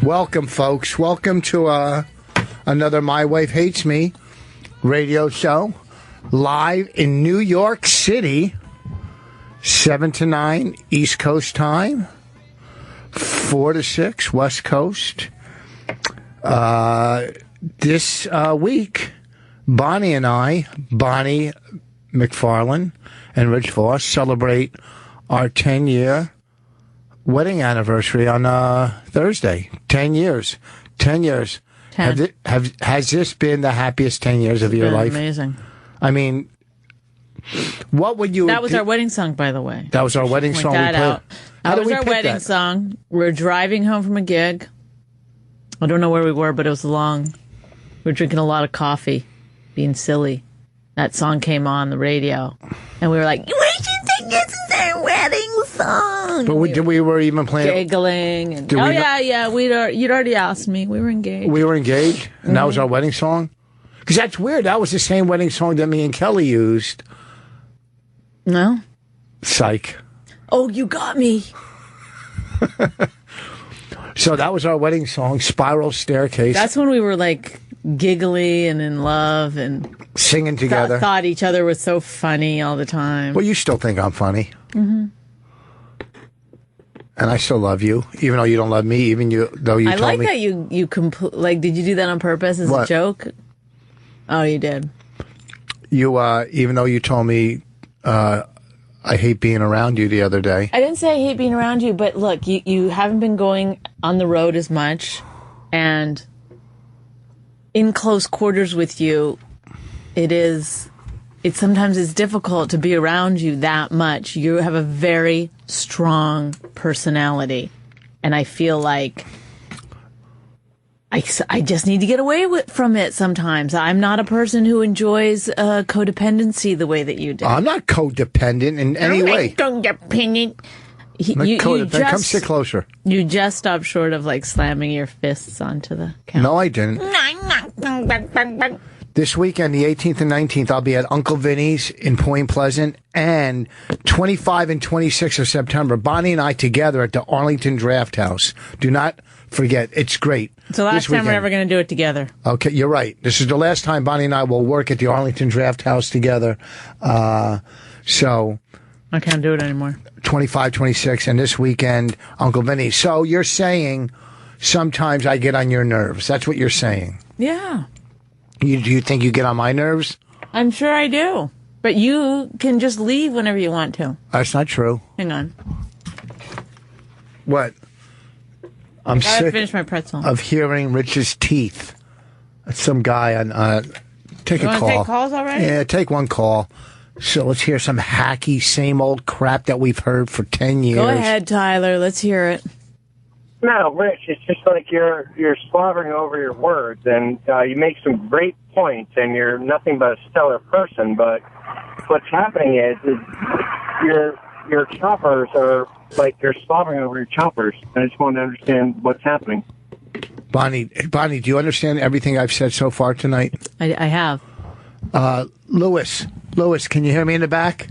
Welcome, folks. Welcome to another My Wife Hates Me radio show. Live in New York City, 7 to 9 East Coast time, 4 to 6 West Coast. This week, Bonnie and I, Bonnie McFarlane and Rich Voss, celebrate our 10-year wedding anniversary on Thursday. 10 years. 10 years. 10. Has this been the happiest 10 years of your life? Amazing. I mean, what would you... That was our wedding song, by the way. That was our wedding song. That was our wedding song. We're driving home from a gig. I don't know where we were, but it was long. We were drinking a lot of coffee, being silly. That song came on the radio, and we were like, "We should think this is our wedding song." But we were even playing... Giggling. And, you'd already asked me. We were engaged. We were engaged, and that was our wedding song? Because that's weird. That was the same wedding song that me and Kelly used. No? Psych. Oh, you got me. So that was our wedding song, Spiral Staircase. That's when we were like giggly and in love and singing together. Thought each other was so funny all the time. Well, you still think I'm funny. Mm-hmm. And I still love you, even though you don't love me, even though you told me. I like that you did you do that on purpose as a joke? Oh, you did. You, even though you told me, I hate being around you the other day. I didn't say I hate being around you, but look, you haven't been going on the road as much, and in close quarters with you, it sometimes is difficult to be around you that much. You have a very strong personality, and I feel like I just need to get away from it sometimes. I'm not a person who enjoys codependency the way that you do. I'm not codependent in any way. Codependent. Come sit closer. You just stopped short of like slamming your fists onto the couch. No, I didn't. This weekend, the 18th and 19th, I'll be at Uncle Vinny's in Point Pleasant, and 25 and 26 of September, Bonnie and I together at the Arlington Draft House. Do not forget, it's great. It's the last time we're ever going to do it together. Okay, you're right. This is the last time Bonnie and I will work at the Arlington Draft House together. So I can't do it anymore. 25, 26, and this weekend, Uncle Vinny's. So you're saying sometimes I get on your nerves. That's what you're saying. Yeah. Do you think you get on my nerves? I'm sure I do. But you can just leave whenever you want to. That's not true. Hang on. What? I'm sick finish my pretzel. of hearing Rich's teeth. Some guy on... take you a call. Want to take calls already? Yeah, take one call. So let's hear some hacky, same old crap that we've heard for 10 years. Go ahead, Tyler. Let's hear it. No, Rich, it's just like you're slobbering over your words, and you make some great points, and you're nothing but a stellar person, but what's happening is your choppers are like you're slobbering over your choppers. I just want to understand what's happening. Bonnie, do you understand everything I've said so far tonight? I have. Lewis, can you hear me in the back?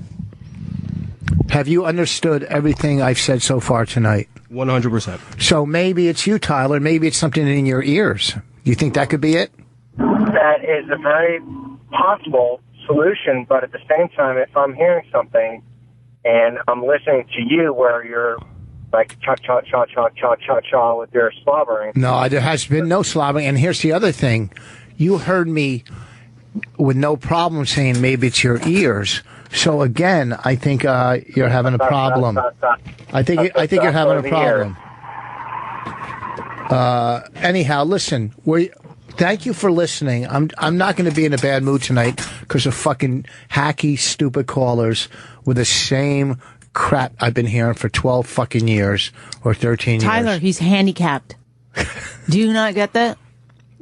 Have you understood everything I've said so far tonight? 100%. So maybe it's you, Tyler. Maybe it's something in your ears. You think that could be it? That is a very possible solution, but at the same time, if I'm hearing something and I'm listening to you where you're like cha-cha-cha-cha-cha-cha-cha with your slobbering. No, there has been no slobbering. And here's the other thing. You heard me with no problem saying maybe it's your ears. So again, I think you're having a problem. I think you're having a problem. Anyhow, listen. Thank you for listening. I'm not going to be in a bad mood tonight because of fucking hacky, stupid callers with the same crap I've been hearing for 12 fucking years or 13 years. Tyler, he's handicapped. Do you not get that?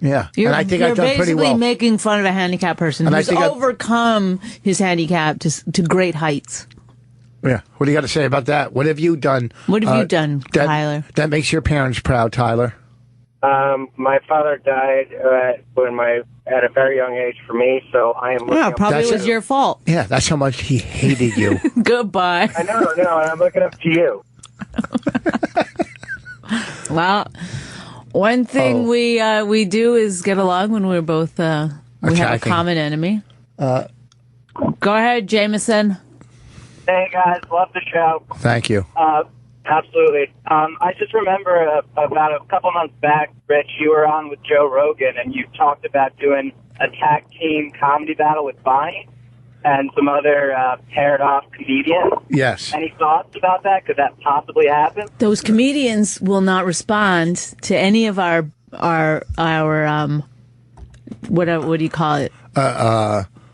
Yeah, and I think I've done pretty well. You're basically making fun of a handicapped person who's overcome his handicap to great heights. Yeah, what do you got to say about that? What have you done? What have you done, Tyler? That makes your parents proud, Tyler. My father died at a very young age for me, so I am looking up probably was your fault. Yeah, that's how much he hated you. Goodbye. I know, and I'm looking up to you. Well, One thing we do is get along when we're both we have a common enemy. Go ahead, Jameson. Hey guys, love the show. Thank you. Absolutely. I just remember about a couple months back, Rich, you were on with Joe Rogan, and you talked about doing a tag team comedy battle with Bonnie and some other paired off comedians. Yes. Any thoughts about that? Could that possibly happen? Those comedians will not respond to any of our what do you call it?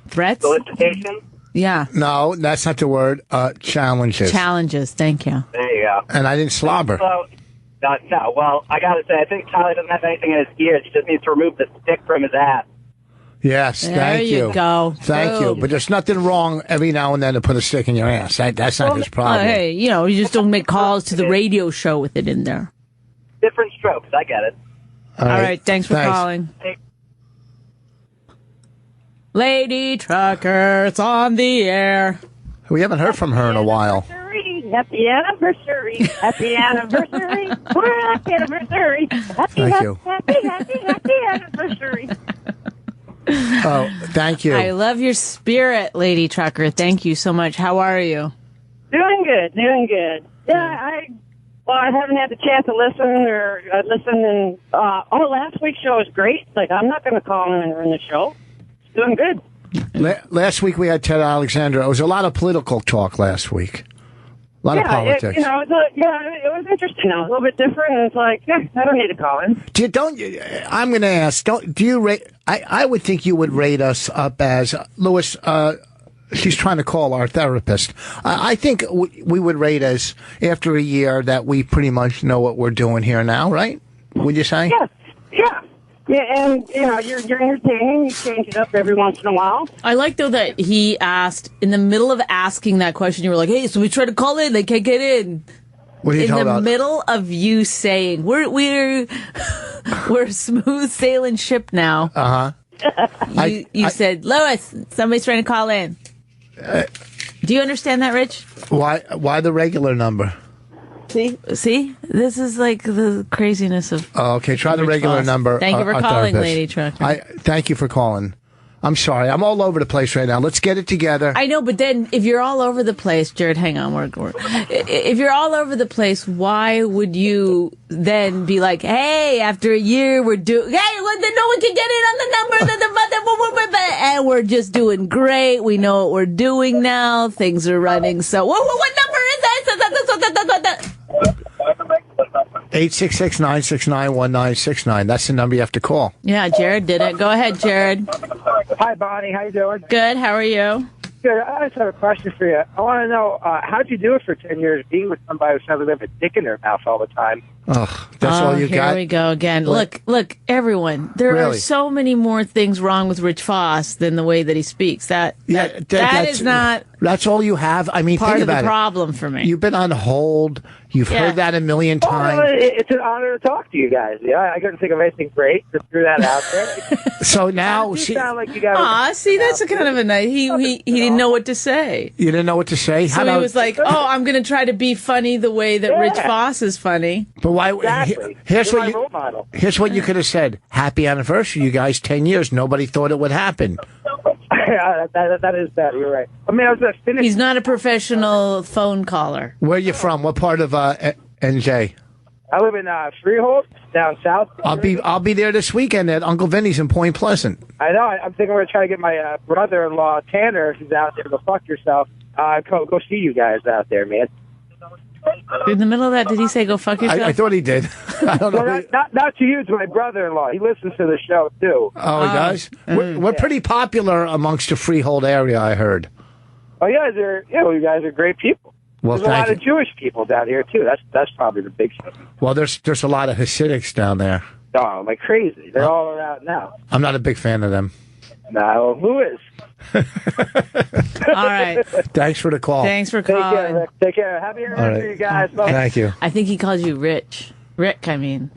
Threats? Solicitations? Yeah. No, that's not the word. Challenges. Challenges. Thank you. There you go. And I didn't slobber. So, no. Well, I got to say, I think Tyler doesn't have anything in his ears. He just needs to remove the stick from his ass. Yes, thank you. There you go. Thank you. But there's nothing wrong every now and then to put a stick in your ass. That's not his problem. Hey, you just don't make calls to the radio show with it in there. Different strokes. I get it. All right. Thanks for calling. Lady Trucker, it's on the air. We haven't heard from her in a while. Happy anniversary. Happy anniversary. Happy anniversary. Thank you. Happy anniversary. Oh, thank you. I love your spirit, Lady Trucker. Thank you so much. How are you? Doing good. Yeah, I haven't had the chance to listen or listen. And last week's show was great. Like, I'm not going to call in and ruin the show. It's doing good. Last week we had Ted Alexander. It was a lot of political talk last week. A lot of politics. It was interesting. It was a little bit different. And it's like, I don't need to call in. I'm going to ask. Do you rate? I would think you would rate us up as Lewis. She's trying to call our therapist. I think we would rate as after a year that we pretty much know what we're doing here now, right? Would you say? Yeah. Yeah, and, you're entertaining. You change it up every once in a while. I like, though, that he asked, in the middle of asking that question, you were like, hey, so we try to call in, they can't get in. What are you talking about? In the middle of you saying, we're a smooth sailing ship now. Uh-huh. You said, Lois, somebody's trying to call in. Do you understand that, Rich? Why the regular number? See? This is like the craziness of... Oh, okay, try the regular number. Thank you for calling, Lady Trucker. Thank you for calling. I'm sorry. I'm all over the place right now. Let's get it together. I know, but then if you're all over the place, Jared, hang on. If you're all over the place, why would you then be like, hey, after a year, we're doing... Hey, no one can get in on the number. And we're just doing great. We know what we're doing now. Things are running. So what number is that? 866-969-1969. That's the number you have to call. Yeah, Jared did it. Go ahead, Jared. Hi, Bonnie. How you doing? Good. How are you? Good. I just have a question for you. I want to know, how'd you do it for 10 years being with somebody who's never lived a dick in their mouth all the time? Oh, that's all you got? Here we go again. Look, everyone. There are so many more things wrong with Rich Foss than the way that he speaks. That is not... That's all you have? I mean, part think of the about problem for me. You've been on hold. You've heard that a million times. Well, it's an honor to talk to you guys. Yeah, I couldn't think of anything great. Just threw that out there. So now... You sound like you got... see, that's a kind of a nice... He didn't know what to say. You didn't know what to say? So he was like, I'm going to try to be funny the way that Rich Foss is funny. But why... Exactly. Here's what you could have said. Happy anniversary, you guys. 10 years. Nobody thought it would happen. Yeah, that is bad. You're right. I mean, I was finished. He's not a professional phone caller. Where are you from? What part of NJ? I live in Freehold, down south. I'll be there this weekend at Uncle Vinny's in Point Pleasant. I know. I'm thinking we're going to try to get my brother-in-law, Tanner, who's out there, go fuck yourself, go see you guys out there, man. In the middle of that, did he say go fuck yourself? I thought he did. I don't know. Well, not to you, to my brother-in-law. He listens to the show, too. Oh, he does? We're pretty popular amongst the Freehold area, I heard. Oh, you guys are great people. Well, there's a lot of Jewish people down here, too. That's probably the big thing. Well, there's a lot of Hasidics down there. Oh, like crazy. They're all around now. I'm not a big fan of them. No, who is? All right. Thanks for the call. Thanks for calling. Take care. Happy anniversary, guys. Bye. Thank you. I think he calls you Rich. Rick, I mean.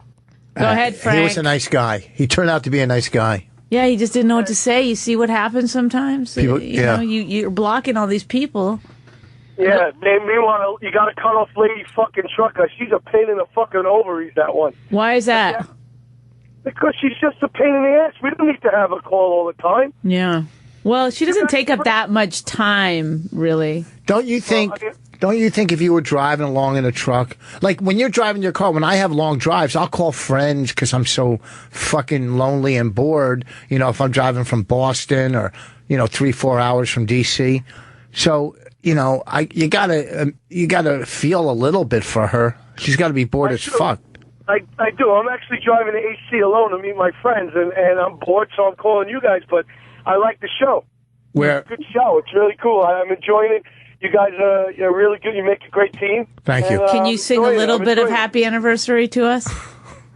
Go ahead, Frank. He was a nice guy. He turned out to be a nice guy. Yeah, he just didn't know what to say. You see what happens sometimes? People, you're blocking all these people. Yeah, meanwhile, you got to cut off Lady fucking Trucker. She's a pain in the fucking ovaries, that one. Why is that? Because she's just a pain in the ass. We don't need to have her call all the time. Yeah. Well, she doesn't take up that much time, really. Don't you think if you were driving along in a truck, like when you're driving your car, when I have long drives, I'll call friends because I'm so fucking lonely and bored, you know, if I'm driving from Boston or, you know, 3-4 hours from D.C. So, you know, you gotta feel a little bit for her. She's got to be bored as fuck. I do. I'm actually driving the AC alone to meet my friends, and I'm bored, so I'm calling you guys, but I like the show. It's a good show. It's really cool. I'm enjoying it. You guys are really good. You make a great team. Thank you. Can you sing a little bit of Happy Anniversary to us?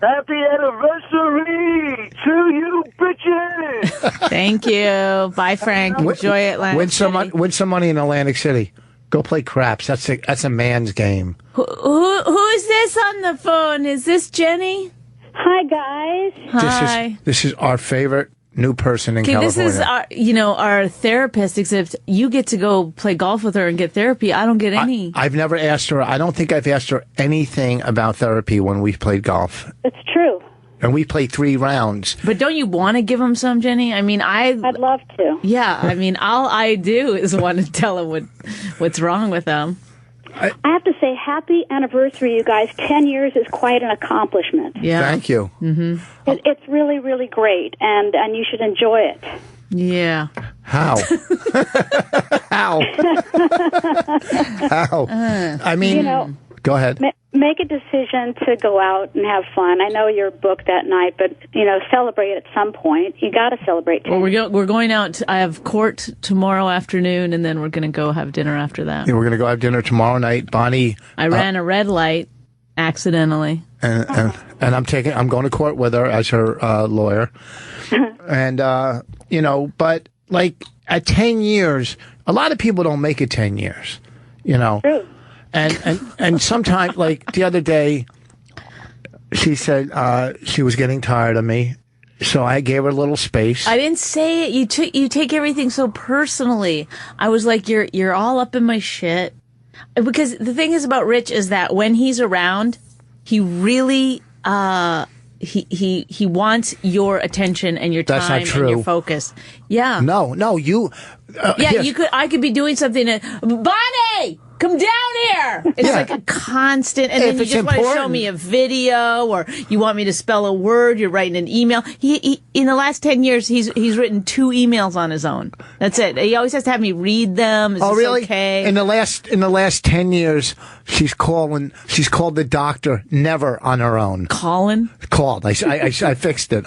Happy anniversary to you, bitches! Thank you. Bye, Frank. Enjoy Atlantic City. Win some money in Atlantic City. Go play craps. That's a man's game. Who is this on the phone? Is this Jenny? Hi, guys. Hi. This is our favorite new person in California. This is our therapist, except you get to go play golf with her and get therapy. I don't get any. I've never asked her. I don't think I've asked her anything about therapy when we've played golf. It's true. And we played 3 rounds. But don't you want to give him some, Jenny? I mean, I'd love to. Yeah, I mean, all I do is want to tell him what's wrong with him. I have to say, happy anniversary, you guys. 10 years is quite an accomplishment. Yeah. Thank you. Mm-hmm. It's really, really great, and you should enjoy it. Yeah. How? How? How? I mean, go ahead. Make a decision to go out and have fun. I know you're booked that night, but, celebrate at some point. You got to celebrate. Well, we're going out. I have court tomorrow afternoon, and then we're going to go have dinner after that. Yeah, we're going to go have dinner tomorrow night. Bonnie. I ran a red light accidentally. And I'm going to court with her as her lawyer. And, but like at 10 years, a lot of people don't make it 10 years, True. And sometimes, like the other day, she said she was getting tired of me, so I gave her a little space. I didn't say it. You take everything so personally. I was like, you're all up in my shit. Because the thing is about Rich is that when he's around, he really he wants your attention and your time and your focus. Yeah. No, you. I could be doing something. Bonnie, come down here. It's like a constant. And then you just want to show me a video, or you want me to spell a word. You're writing an email. He in the last 10 years, he's written 2 emails on his own. That's it. He always has to have me read them. Is this really? Okay? In the last 10 years, she's called the doctor never on her own. Called. I fixed it.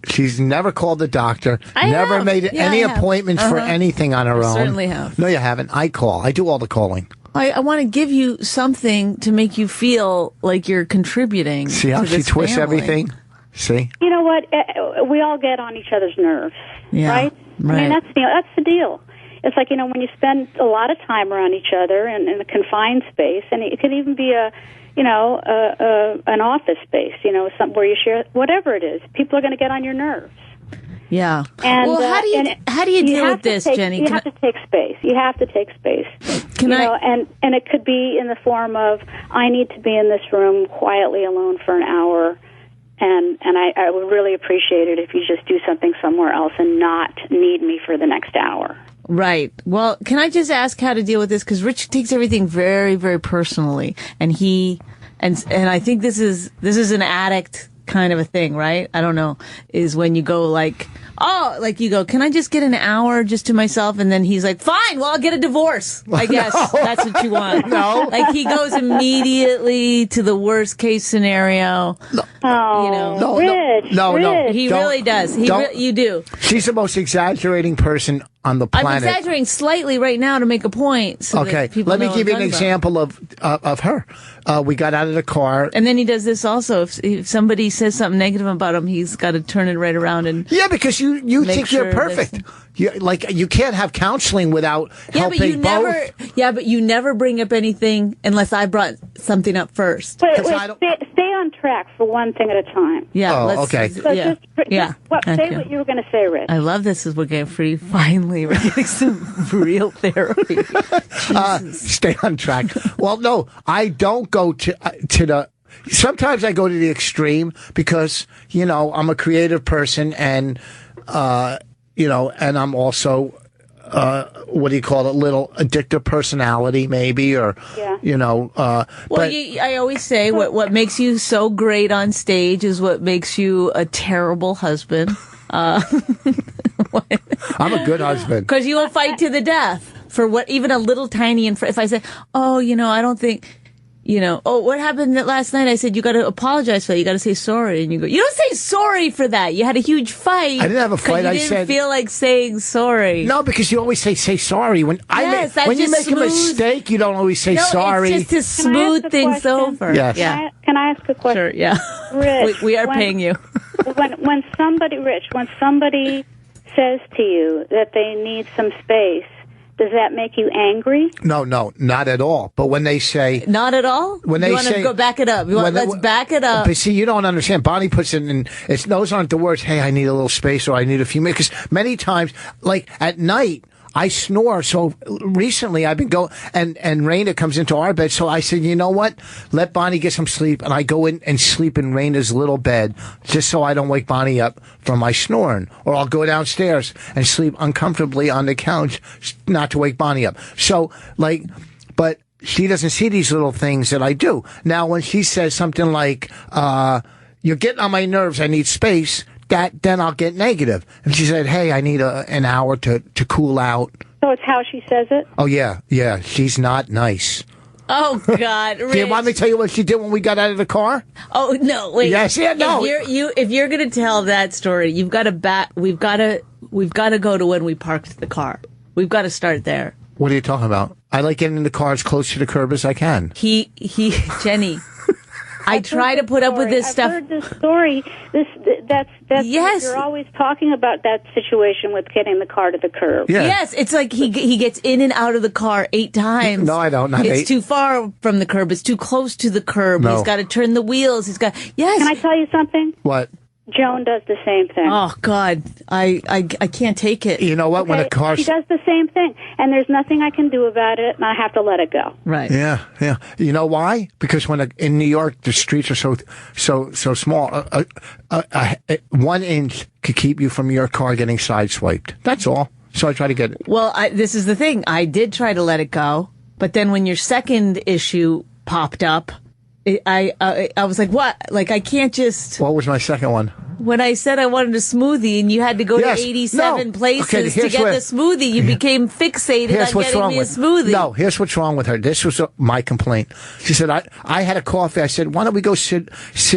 She's never called the doctor. Never made any appointments for anything on her own. Certainly have. No, you haven't. I call. I do all the calling. I want to give you something to make you feel like you're contributing. See how she twists everything? See? You know what? We all get on each other's nerves, right? I mean, that's the deal. It's like, when you spend a lot of time around each other in a confined space, and it can even be an office space, where you share whatever it is. People are going to get on your nerves. Yeah. And, how do you deal with this, Jenny? You have to take space. You have to take space. And it could be in the form of, I need to be in this room quietly alone for an hour, and I would really appreciate it if you just do something somewhere else and not need me for the next hour. Right. Well, can I just ask how to deal with this? Because Rich takes everything very, very personally, and I think this is an addict kind of a thing, right? I don't know, is when you go you go, can I just get an hour just to myself? And then he's like, fine, well, I'll get a divorce. I guess that's what you want. No. Like he goes immediately to the worst case scenario. No. Rich. He really does. You do. She's the most exaggerating person on the planet. I'm exaggerating slightly right now to make a point. So okay, let me give you an example of her. We got out of the car. And then he does this also. If somebody says something negative about him, he's got to turn it right around and because you think you're perfect. You can't have counseling without helping both. But you never bring up anything unless I brought something up first. Wait, stay on track for one thing at a time. Yeah. Okay. So say what you were going to say, Rich. I love this. We're getting free. Finally, we're getting some real therapy. Stay on track. Well, no, I don't go to the Sometimes I go to the extreme because, I'm a creative person and, and I'm also, what do you call it? Little addictive personality, maybe, or, I always say what makes you so great on stage is what makes you a terrible husband. I'm a good husband. Because you will fight to the death for even a little tiny, if I say, I don't think, what happened last night? I said, you got to apologize for that. You got to say sorry. And you go, you don't say sorry for that. You had a huge fight. I didn't have a fight. I didn't feel like saying sorry. No, because you always say sorry. When you make a mistake, you don't always say sorry. It's just to smooth things over. Yes. Can I ask a question? Sure, yeah. Rich, we are paying you. when somebody says to you that they need some space, does that make you angry? No, not at all. But when they say... Not at all? When they want say... to go back it up. Let's back it up. But see, you don't understand. Bonnie puts it in... Those aren't the words, hey, I need a little space or I need a few minutes. Because many times, like at night, I snore. So recently I've been going... And Raina comes into our bed. So I said, you know what? Let Bonnie get some sleep. And I go in and sleep in Raina's little bed just so I don't wake Bonnie up from my snoring. Or I'll go downstairs and sleep uncomfortably on the couch not to wake Bonnie up. So, but she doesn't see these little things that I do. Now, when she says something like, you're getting on my nerves, I need space, then I'll get negative. If she said, hey, I need an hour to cool out. So it's how she says it? Oh, yeah. She's not nice. Oh, God, Rich. Do you want me to tell you what she did when we got out of the car? Oh, no, wait. Yes, yeah, no. If you're going to tell that story, we've got to go to when we parked the car. We've got to start there. What are you talking about? I like getting in the car as close to the curb as I can. Jenny, I try to put up with this stuff. I've heard this story. That's yes. You're always talking about that situation with getting the car to the curb. Yeah. Yes, it's like he gets in and out of the car 8 times. No, I don't. It's too far from the curb. It's too close to the curb. No. He's got to turn the wheels. Yes. Can I tell you something? What? Joan does the same thing. Oh, God. I can't take it. You know what? Okay, when a car... She does the same thing, and there's nothing I can do about it, and I have to let it go. Right. Yeah. You know why? Because in New York, the streets are so small. 1 inch could keep you from your car getting sideswiped. That's all. So I try to get it. Well, this is the thing. I did try to let it go, but then when your second issue popped up, I was like, what? Like, I can't just... What was my second one? When I said I wanted a smoothie and you had to go to 87 places to get the smoothie, you became fixated on getting me a smoothie. No, here's what's wrong with her. This was my complaint. She said, I had a coffee. I said, why don't we go sit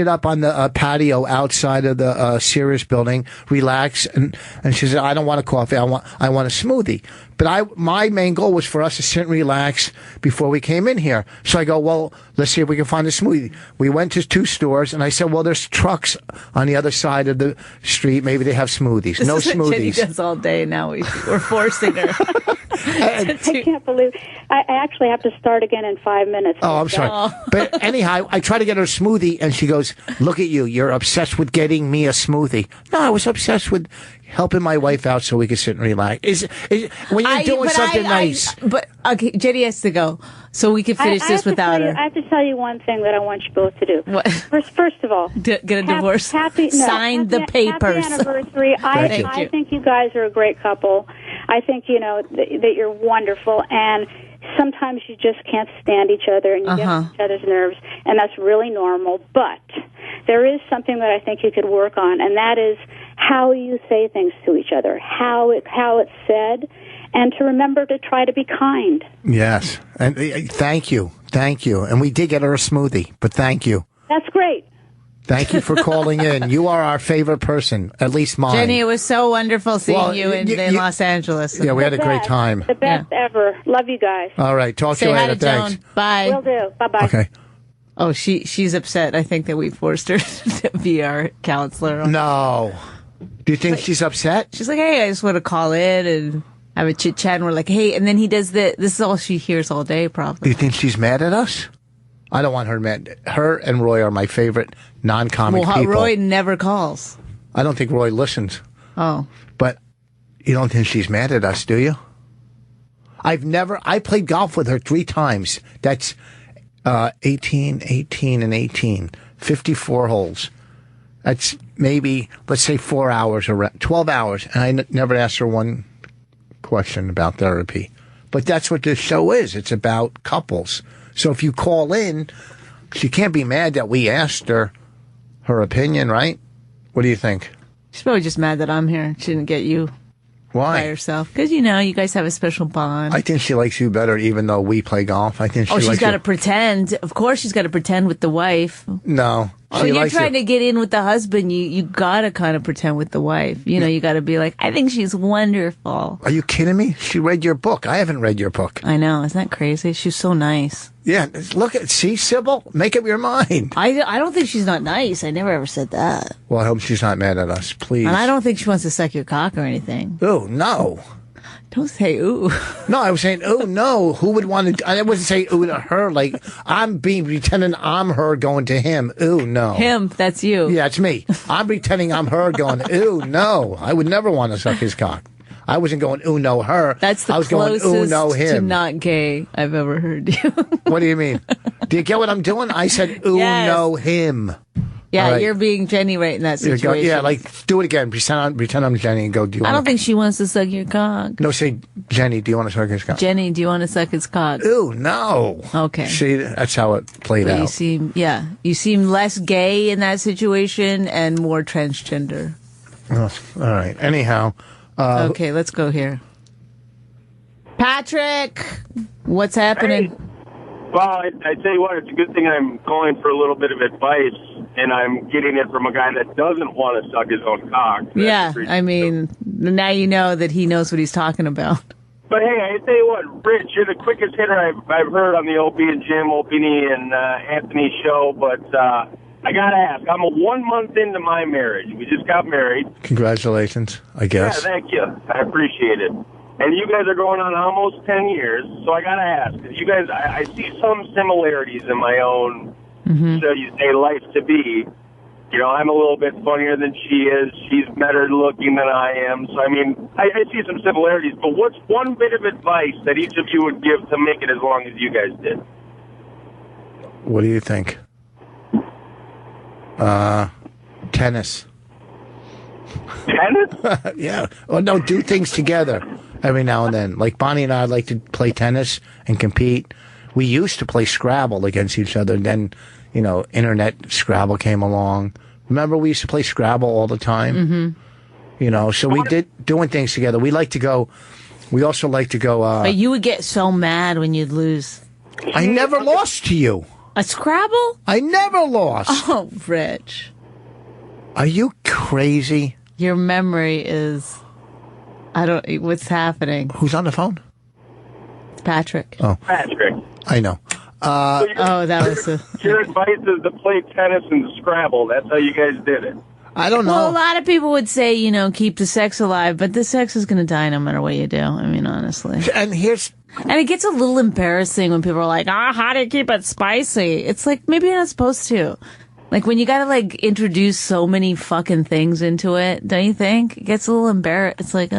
up on the patio outside of the Sirius building, relax. And she said, I don't want a coffee. I want a smoothie. But my main goal was for us to sit and relax before we came in here. So I go, well, let's see if we can find a smoothie. We went to 2 stores, and I said, well, there's trucks on the other side of the street. Maybe they have smoothies. This no is smoothies. What Jenny does all day now. We're forcing her. I can't believe I actually have to start again in 5 minutes. Oh, I'm sorry. Oh. But anyhow, I try to get her a smoothie, and she goes, look at you. You're obsessed with getting me a smoothie. No, I was obsessed with helping my wife out so we could sit and relax. When you're doing something nice. But, okay, Jenny has to go, so we can finish this without her. I have to tell you one thing that I want you both to do. What? First of all. Get a divorce. Sign the papers. Happy anniversary. I think you guys are a great couple. I think, that you're wonderful, and sometimes you just can't stand each other, and you get on each other's nerves, and that's really normal. But there is something that I think you could work on, and that is how you say things to each other, how it's said, and to remember to try to be kind. Yes, and thank you. And we did get her a smoothie, but thank you. That's great. Thank you for calling in. You are our favorite person, at least mine. Jenny, it was so wonderful seeing you in Los Angeles. Yeah, we had a great time. The best ever. Love you guys. All right, talk to you later. Thanks. Joan. Bye. Will do. Bye-bye. Okay. Oh, she's upset. I think that we forced her to be our counselor. No. Do you think she's upset? She's like, hey, I just want to call in and have a chit-chat. And we're like, hey, and then he does this is all she hears all day, probably. Do you think she's mad at us? I don't want her mad. Her and Roy are my favorite non-comic people. Roy never calls. I don't think Roy listens. Oh. But you don't think she's mad at us, do you? I played golf with her 3 times. 18, 18, and 18. 54 holes. That's maybe, let's say 4 hours or 12 hours. And I never asked her one question about therapy. But that's what this show is. It's about couples. So if you call in, she can't be mad that we asked her opinion, right? What do you think? She's probably just mad that I'm here. She didn't get you. Why? By herself. Because, you guys have a special bond. I think she likes you better even though we play golf. I think she's got to pretend. Of course she's got to pretend with the wife. No. When you're trying to get in with the husband, you got to kind of pretend with the wife. You got to be like, I think she's wonderful. Are you kidding me? She read your book. I haven't read your book. I know. Isn't that crazy? She's so nice. Yeah. See, Sybil? Make up your mind. I don't think she's not nice. I never ever said that. Well, I hope she's not mad at us, please. And I don't think she wants to suck your cock or anything. Oh, no. Don't say ooh. No, I was saying, oh, no. Who would want to? I wasn't saying ooh to her. Like, I'm pretending I'm her going to him. Ooh, no. Him, that's you. Yeah, it's me. I'm pretending I'm her going, ooh, no. I would never want to suck his cock. I wasn't going, ooh, no, her. That's the I was closest going, ooh, no, him. to not gay I've ever heard you. What do you mean? Do you get what I'm doing? I said, ooh, yes. no, him. Yeah, right. You're being Jenny right in that situation. Yeah, like, do it again. Pretend I'm Jenny and go, do you want I don't think she wants to suck your cock. No, say, Jenny, do you want to suck his cock? Jenny, do you want to suck his cock? Ooh, no. Okay. See, that's how it played out. You seem less gay in that situation and more transgender. Oh, all right. Anyhow. Okay, let's go here. Patrick, what's happening? Hey. Well, I tell you what, it's a good thing I'm calling for a little bit of advice, and I'm getting it from a guy that doesn't want to suck his own cock. Yeah, I mean, now you know that he knows what he's talking about. But hey, I tell you what, Rich, you're the quickest hitter I've heard on the Opie and Jim, Opie and Anthony show, but I got to ask, I'm 1 month into my marriage. We just got married. Congratulations, I guess. Yeah, thank you. I appreciate it. And you guys are going on almost 10 years, so I got to ask, you guys, I see some similarities in my own, so you say, life to be. I'm a little bit funnier than she is. She's better looking than I am. So, I mean, I see some similarities. But what's one bit of advice that each of you would give to make it as long as you guys did? What do you think? Tennis. Tennis? Yeah. Oh, no, do things together every now and then. Like Bonnie and I like to play tennis and compete. We used to play Scrabble against each other. And then, internet Scrabble came along. Remember, we used to play Scrabble all the time? Mm-hmm. So we did doing things together. We also like to go... but you would get so mad when you'd lose. I never lost to you. A Scrabble? I never lost. Oh, Rich. Are you crazy? Your memory is... What's happening? Who's on the phone? It's Patrick. Oh. Patrick. I know. That was your advice is to play tennis and Scrabble. That's how you guys did it. I don't know. Well, a lot of people would say, keep the sex alive, but the sex is going to die no matter what you do. I mean, honestly. And it gets a little embarrassing when people are like, how do you keep it spicy? It's like, maybe you're not supposed to. Like, when you gotta, introduce so many fucking things into it, don't you think? It gets a little embarrassing. It's like,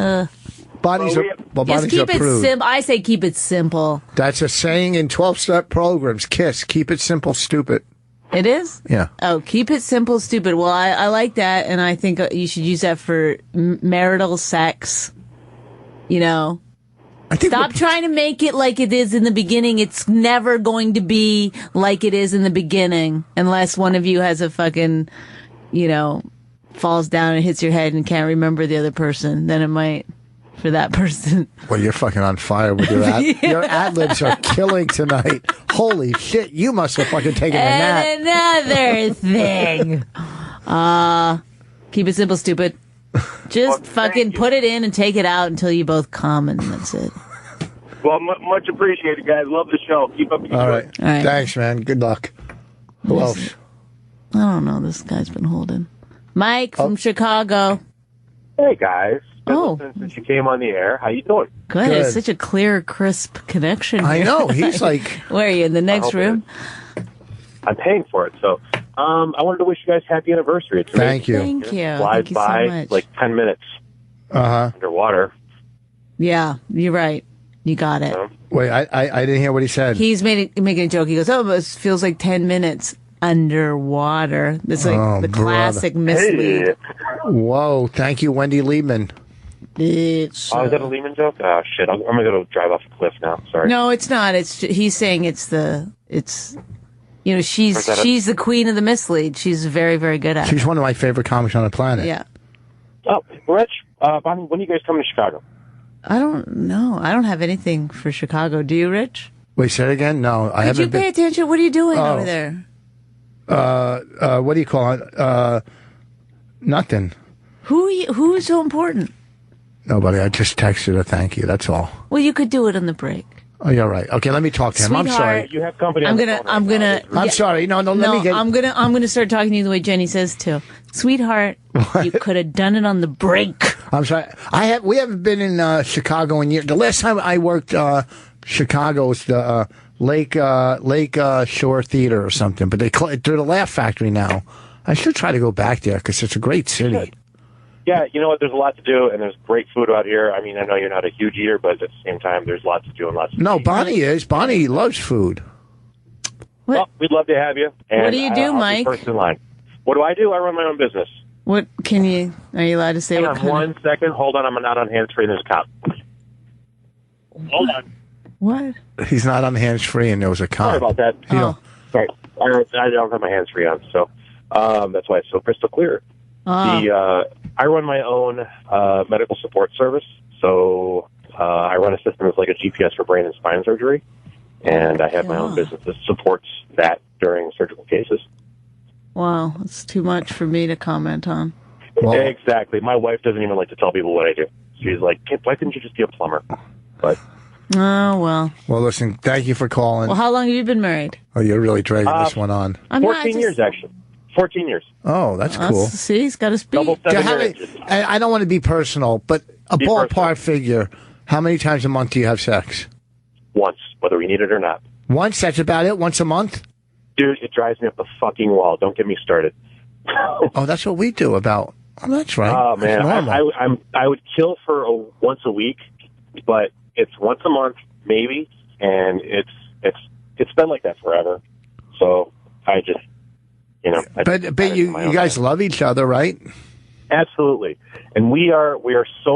Bodies Just keep it simple. I say keep it simple. That's a saying in 12-step programs. KISS. Keep it simple, stupid. It is? Yeah. Oh, keep it simple, stupid. Well, I like that, and I think you should use that for marital sex. Stop trying to make it like it is in the beginning. It's never going to be like it is in the beginning unless one of you has a fucking, falls down and hits your head and can't remember the other person. Then it might... for that person. Well, you're fucking on fire with your your ad-libs are killing tonight. Holy shit, you must have fucking taken a nap. And another thing. Keep it simple, stupid. Just fucking put it in and take it out until you both come, and that's it. Well, much appreciated, guys. Love the show. Keep up the good work. All right. Thanks, man. Good luck. Who else? I don't know. This guy's been holding. Mike from Chicago. Hey, guys. Since you came on the air, how you doing? Good. It's such a clear, crisp connection here. I know. He's like... Where are you, in the next room? I'm paying for it, so... I wanted to wish you guys happy anniversary. It's Thank you. Thank you. It flies by so much. like 10 minutes underwater. Yeah, you're right. You got it. Wait, I didn't hear what he said. He's making a joke. He goes, "Oh, it feels like 10 minutes underwater." It's like the classic mislead. Hey. Whoa! Thank you, Wendy Liebman. It's. Is that a Lehman joke? Oh shit! I'm gonna go drive off a cliff now. Sorry. No, it's not. He's saying it's. You know, she's the queen of the mislead. She's very, very good at it. She's one of my favorite comics on the planet. Yeah. Oh, Rich, Bonnie, when are you guys coming to Chicago? I don't know. I don't have anything for Chicago. Do you, Rich? Wait, say it again? No, I haven't. Did you pay attention? What are you doing over there? What do you call it? Nothing. Who is so important? Nobody. I just texted a thank you. That's all. Well, you could do it on the break. Oh, you're right. Okay, let me talk to him. Sweetheart, I'm sorry. You have company. I'm sorry. No, let me get. I'm gonna start talking to you the way Jenny says to. Sweetheart, you could have done it on the break. I'm sorry. We haven't been in Chicago in years. The last time I worked Chicago was the Lake Shore Theater or something. But they're the Laugh Factory now. I should try to go back there because it's a great city. Yeah, you know what? There's a lot to do, and there's great food out here. I mean, I know you're not a huge eater, but at the same time, there's lots to do and lots to No, Bonnie is. Bonnie loves food. What? Well, we'd love to have you. And what do you do, I'll Mike? be first in line. What do? I run my own business. What are you allowed to say? Hang on 1 second. Hold on, I'm not on hands-free. There's a cop. Hold on. What? He's not on hands-free, and there was a cop. Sorry about that. Sorry. I don't have my hands-free on, so that's why it's so crystal clear. I run my own medical support service, so I run a system that's like a GPS for brain and spine surgery, and I have my own business that supports that during surgical cases. Wow, it's too much for me to comment on. Well, exactly. My wife doesn't even like to tell people what I do. She's like, why couldn't you just be a plumber? But oh, well. Well, listen, thank you for calling. Well, how long have you been married? Oh, you're really dragging this one on. 14 years, actually. 14 years. Oh, that's cool. See, he's got to speak. I don't want to be personal, but a ballpark figure, how many times a month do you have sex? Once, whether we need it or not. Once? That's about it? Once a month? Dude, it drives me up the fucking wall. Don't get me started. Oh, that's what we do about... Oh, that's right. Oh, man. I would kill for once a week, but it's once a month, maybe, and it's been like that forever. So I just... But you guys love each other, right? Absolutely, and we are the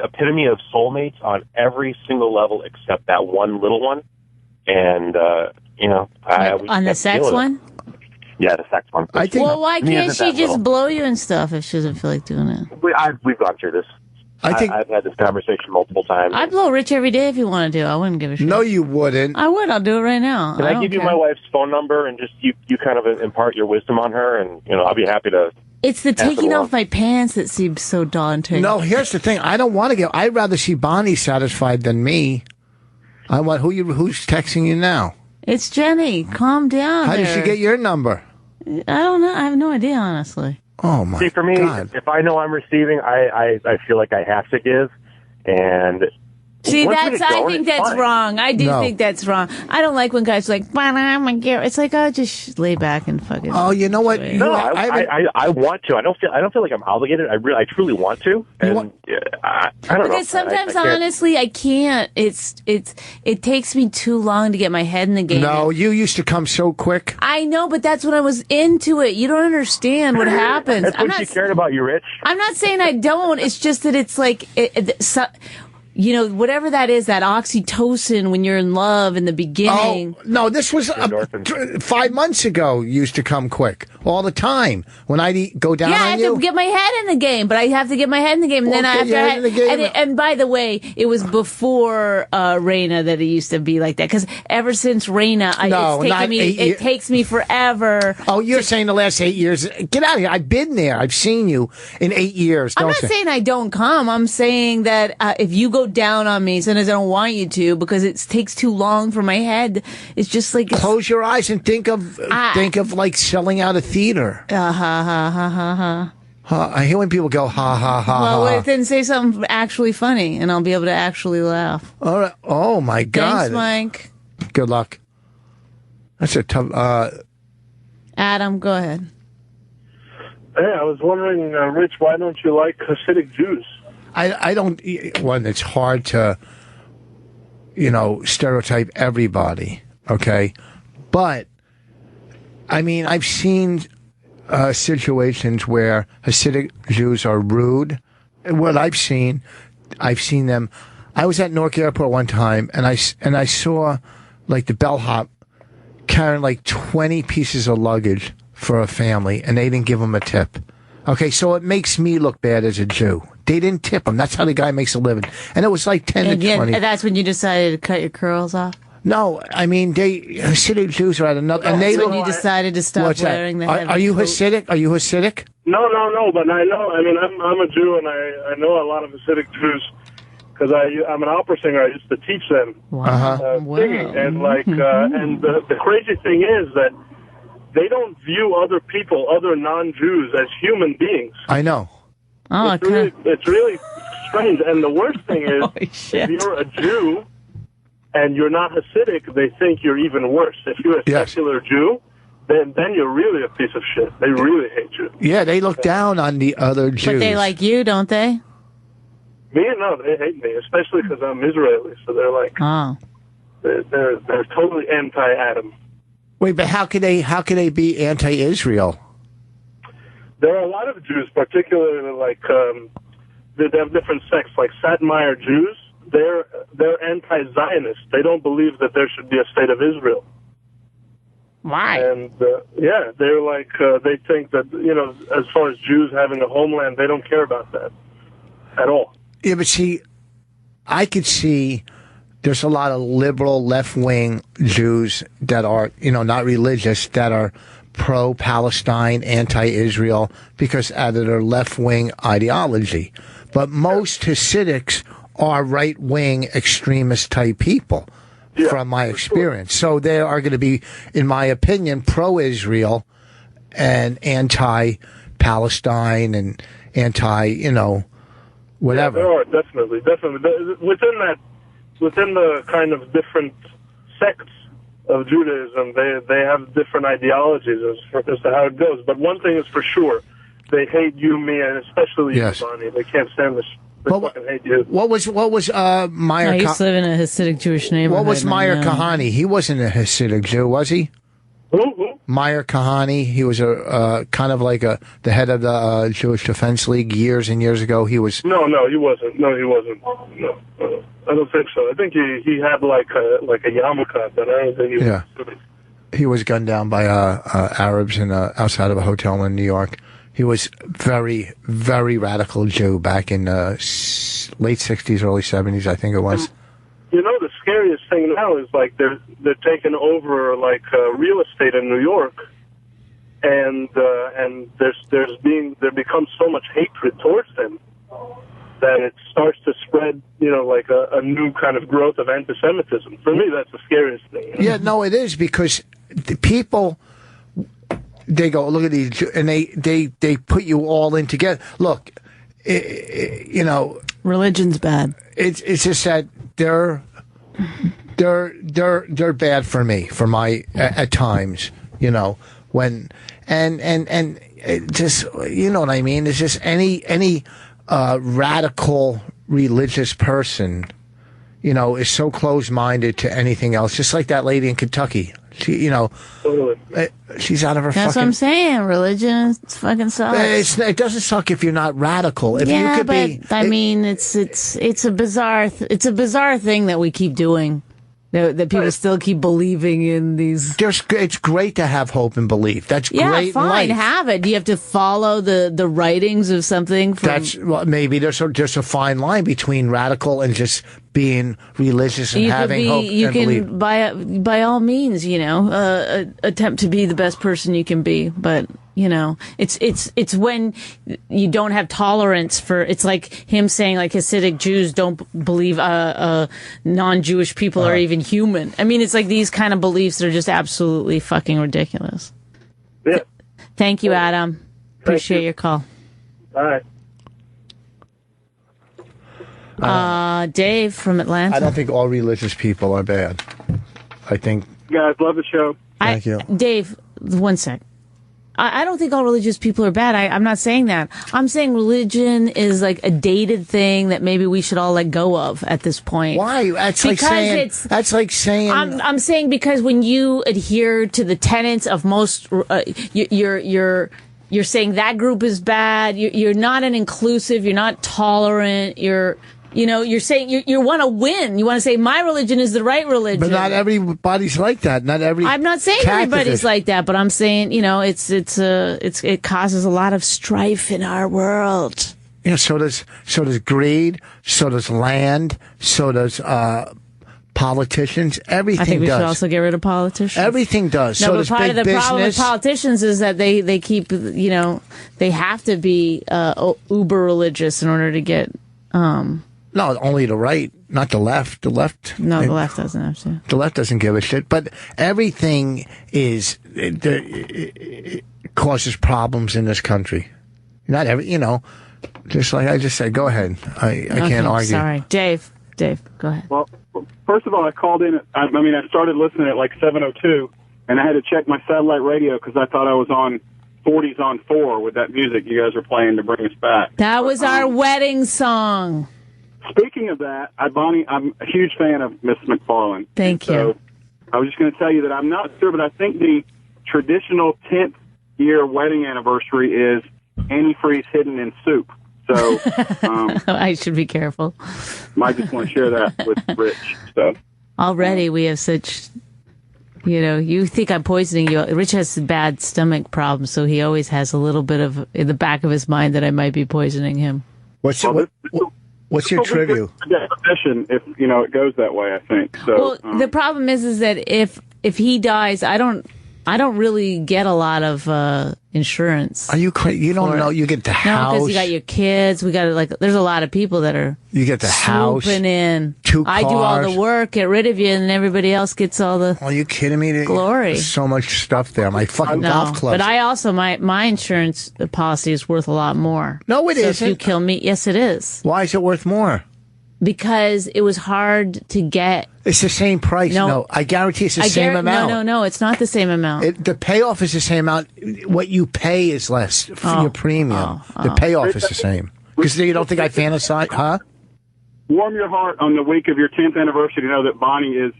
epitome of soulmates on every single level except that one little one, and on the sex one. Yeah, the sex one. I think. Well, why can't she just blow you and stuff if she doesn't feel like doing it? We've gone through this. I've had this conversation multiple times. I'd blow Rich every day if you want to do. I wouldn't give a shit. No, you wouldn't. I would. I'll do it right now. Can I give you my wife's phone number and just you kind of impart your wisdom on her, and I'll be happy to. It's the taking off my pants that seems so daunting. No, here's the thing. I don't want to I'd rather see Bonnie satisfied than me. I want who's texting you now? It's Jenny. Calm down. How did she get your number? I don't know. I have no idea, honestly. Oh my! See, for me, God. if I know I'm receiving, I feel like I have to give, and. See, I think that's wrong. I do think that's wrong. I don't like when guys are like, it's like, oh, just lay back and fucking. Oh, you know what? No, I want to. I don't feel like I'm obligated. I truly want to. And I don't know. Because sometimes, honestly, I can't. It takes me too long to get my head in the game. No, you used to come so quick. I know, but that's when I was into it. You don't understand what happens. That's when she cared about you, Rich. I'm not saying I don't. It's just that it's like, whatever that is, that oxytocin when you're in love in the beginning. Oh, no, this was 5 months ago. Used to come quick all the time when I'd go down on you. Yeah, I have to get my head in the game, but I have to get my head in the game. And then and by the way, it was before Raina that it used to be like that. Because ever since Raina, it takes me forever. Oh, you're saying the last 8 years? Get out of here. I've been there. I've seen you in 8 years. I'm not saying I don't come. I'm saying that if you go down on me, sometimes I don't want you to because it takes too long for my head. It's just like close your eyes and think of like selling out a theater. I hear when people go ha ha ha. Well, then say something actually funny, and I'll be able to actually laugh. All right. Oh my God. Thanks, Mike. Good luck. That's a tough. Adam, go ahead. Hey, I was wondering, Rich, why don't you like Hasidic Jews? I don't. One, it's hard to stereotype everybody, okay? But, I mean, I've seen situations where Hasidic Jews are rude. What I've seen them. I was at Newark Airport one time, and I saw, like, the bellhop carrying, like, 20 pieces of luggage for a family, and they didn't give him a tip. Okay, so it makes me look bad as a Jew. They didn't tip him. That's how the guy makes a living. And it was like 10 to 20. And that's when you decided to cut your curls off? No, I mean, Hasidic Jews are at another... And that's when you decided to stop wearing the heavy Are you coat? Hasidic? Are you Hasidic? No, but I know, I mean, I'm a Jew, and I know a lot of Hasidic Jews, because I'm an opera singer. I used to teach them singing. And, and the crazy thing is that they don't view other people, other non-Jews, as human beings. I know. Oh, it's really strange. And the worst thing is, if you're a Jew and you're not Hasidic, they think you're even worse. If you're a secular Jew, then you're really a piece of shit. They really hate you. Yeah, they look down on the other Jews. But they like you, don't they? Me? No, they hate me, especially because I'm Israeli. So they're like, they're totally anti-Adam. Wait, but how could they be anti-Israel? There are a lot of Jews, particularly like they have different sects, like Satmar Jews. They're anti-Zionist. They don't believe that there should be a state of Israel. Why? And they're like they think that as far as Jews having a homeland, they don't care about that at all. Yeah, but see, I could see there's a lot of liberal left-wing Jews that are not religious, that are pro-Palestine, anti-Israel, because out of their left-wing ideology. But most Hasidics are right-wing extremist-type people, from my experience. Sure. So they are going to be, in my opinion, pro-Israel and anti-Palestine and whatever. Yeah, there are, definitely. Within the kind of different sects of Judaism, they have different ideologies as to how it goes. But one thing is for sure, they hate you, me, and especially you, Bonnie. They can't stand this. They fucking hate you. What was Meyer? I used to live in a Hasidic Jewish neighborhood. What was Meyer Kahane? He wasn't a Hasidic Jew, was he? Who? Meyer Kahane. He was a kind of like the head of the Jewish Defense League years and years ago. He was. No, he wasn't. No, I don't think so. I think he had like a yarmulke, but I don't think he was. He was gunned down by Arabs outside of a hotel in New York. He was very, very radical Jew back in late 60s, early 70s, I think it was. The scariest thing now is like they're taking over like real estate in New York, and there becomes so much hatred towards them that it starts to spread, like a new kind of growth of anti-Semitism. For me, that's the scariest thing. Yeah, no, it is, because the people, they go, look at these, and they put you all in together. Look, religion's bad. It's just that they're bad for me, for my at times, when and it just what I mean. It's just any radical religious person, is so close-minded to anything else. Just like that lady in Kentucky. She, she's out of her. That's what I'm saying. Religion fucking sucks. It doesn't suck if you're not radical. If yeah, you could but I mean, it's a bizarre thing that we keep doing. That people still keep believing in these. It's great to have hope and belief. That's great. Yeah, fine, have it. Do you have to follow the writings of something? Maybe there's a fine line between radical and just being religious and having hope and belief. You can, by all means, attempt to be the best person you can be, but. It's when you don't have tolerance for. It's like him saying like Hasidic Jews don't believe non-Jewish people are even human. I mean, it's like these kind of beliefs that are just absolutely fucking ridiculous. Yeah. Thank you, Adam. Appreciate your call. All right. Dave from Atlanta. I don't think all religious people are bad. I think. Guys, love the show. Thank you, Dave. 1 sec. I don't think all religious people are bad. I'm not saying that. I'm saying religion is like a dated thing that maybe we should all let go of at this point. Why? That's like saying. I'm saying because when you adhere to the tenets of most, you're saying that group is bad. You're not an inclusive. You're not tolerant. You're saying you want to win. You want to say my religion is the right religion. But not everybody's like that. I'm not saying everybody's like that, but I'm saying, it causes a lot of strife in our world. So does greed, so does land, so does politicians. Everything does. I think we should also get rid of politicians. Everything does. No, so but does part big of the business. problem with politicians is that they keep, they have to be uber religious in order to get. No, only the right, not the left. The left doesn't have to. The left doesn't give a shit. But everything it causes problems in this country. Not every, just like I just said. Go ahead. I can't argue. Sorry, Dave, go ahead. Well, first of all, I called in. I started listening at like 7:02, and I had to check my satellite radio because I thought I was on 40s on 4 with that music you guys were playing to bring us back. That was our wedding song. Speaking of that, Bonnie, I'm a huge fan of Miss McFarlane. Thank you. So I was just going to tell you that I'm not sure, but I think the traditional 10th year wedding anniversary is antifreeze hidden in soup. So I should be careful. Might just want to share that with Rich. So already we have such. You think I'm poisoning you. Rich has bad stomach problems, so he always has a little bit of in the back of his mind that I might be poisoning him. What's your trivia? Definition, if it goes that way, I think. So, well, the problem is that if he dies, I don't really get a lot of insurance. Are you crazy? You don't know. You get the house. No, because you got your kids. We got there's a lot of people that are. You get the house. Swooping in. 2 cars. I do all the work, get rid of you, and everybody else gets all the. Are you kidding me? Glory. There's so much stuff there. My fucking golf club. But I also my insurance policy is worth a lot more. No, it isn't. If you kill me, yes, it is. Why is it worth more? Because it was hard to get. It's the same price. No, I guarantee it's the same amount. No, it's not the same amount. The payoff is the same amount. What you pay is less for your premium. The payoff is the same. Because you don't think I fantasize, huh? Warm your heart on the week of your 10th anniversary to know that Bonnie is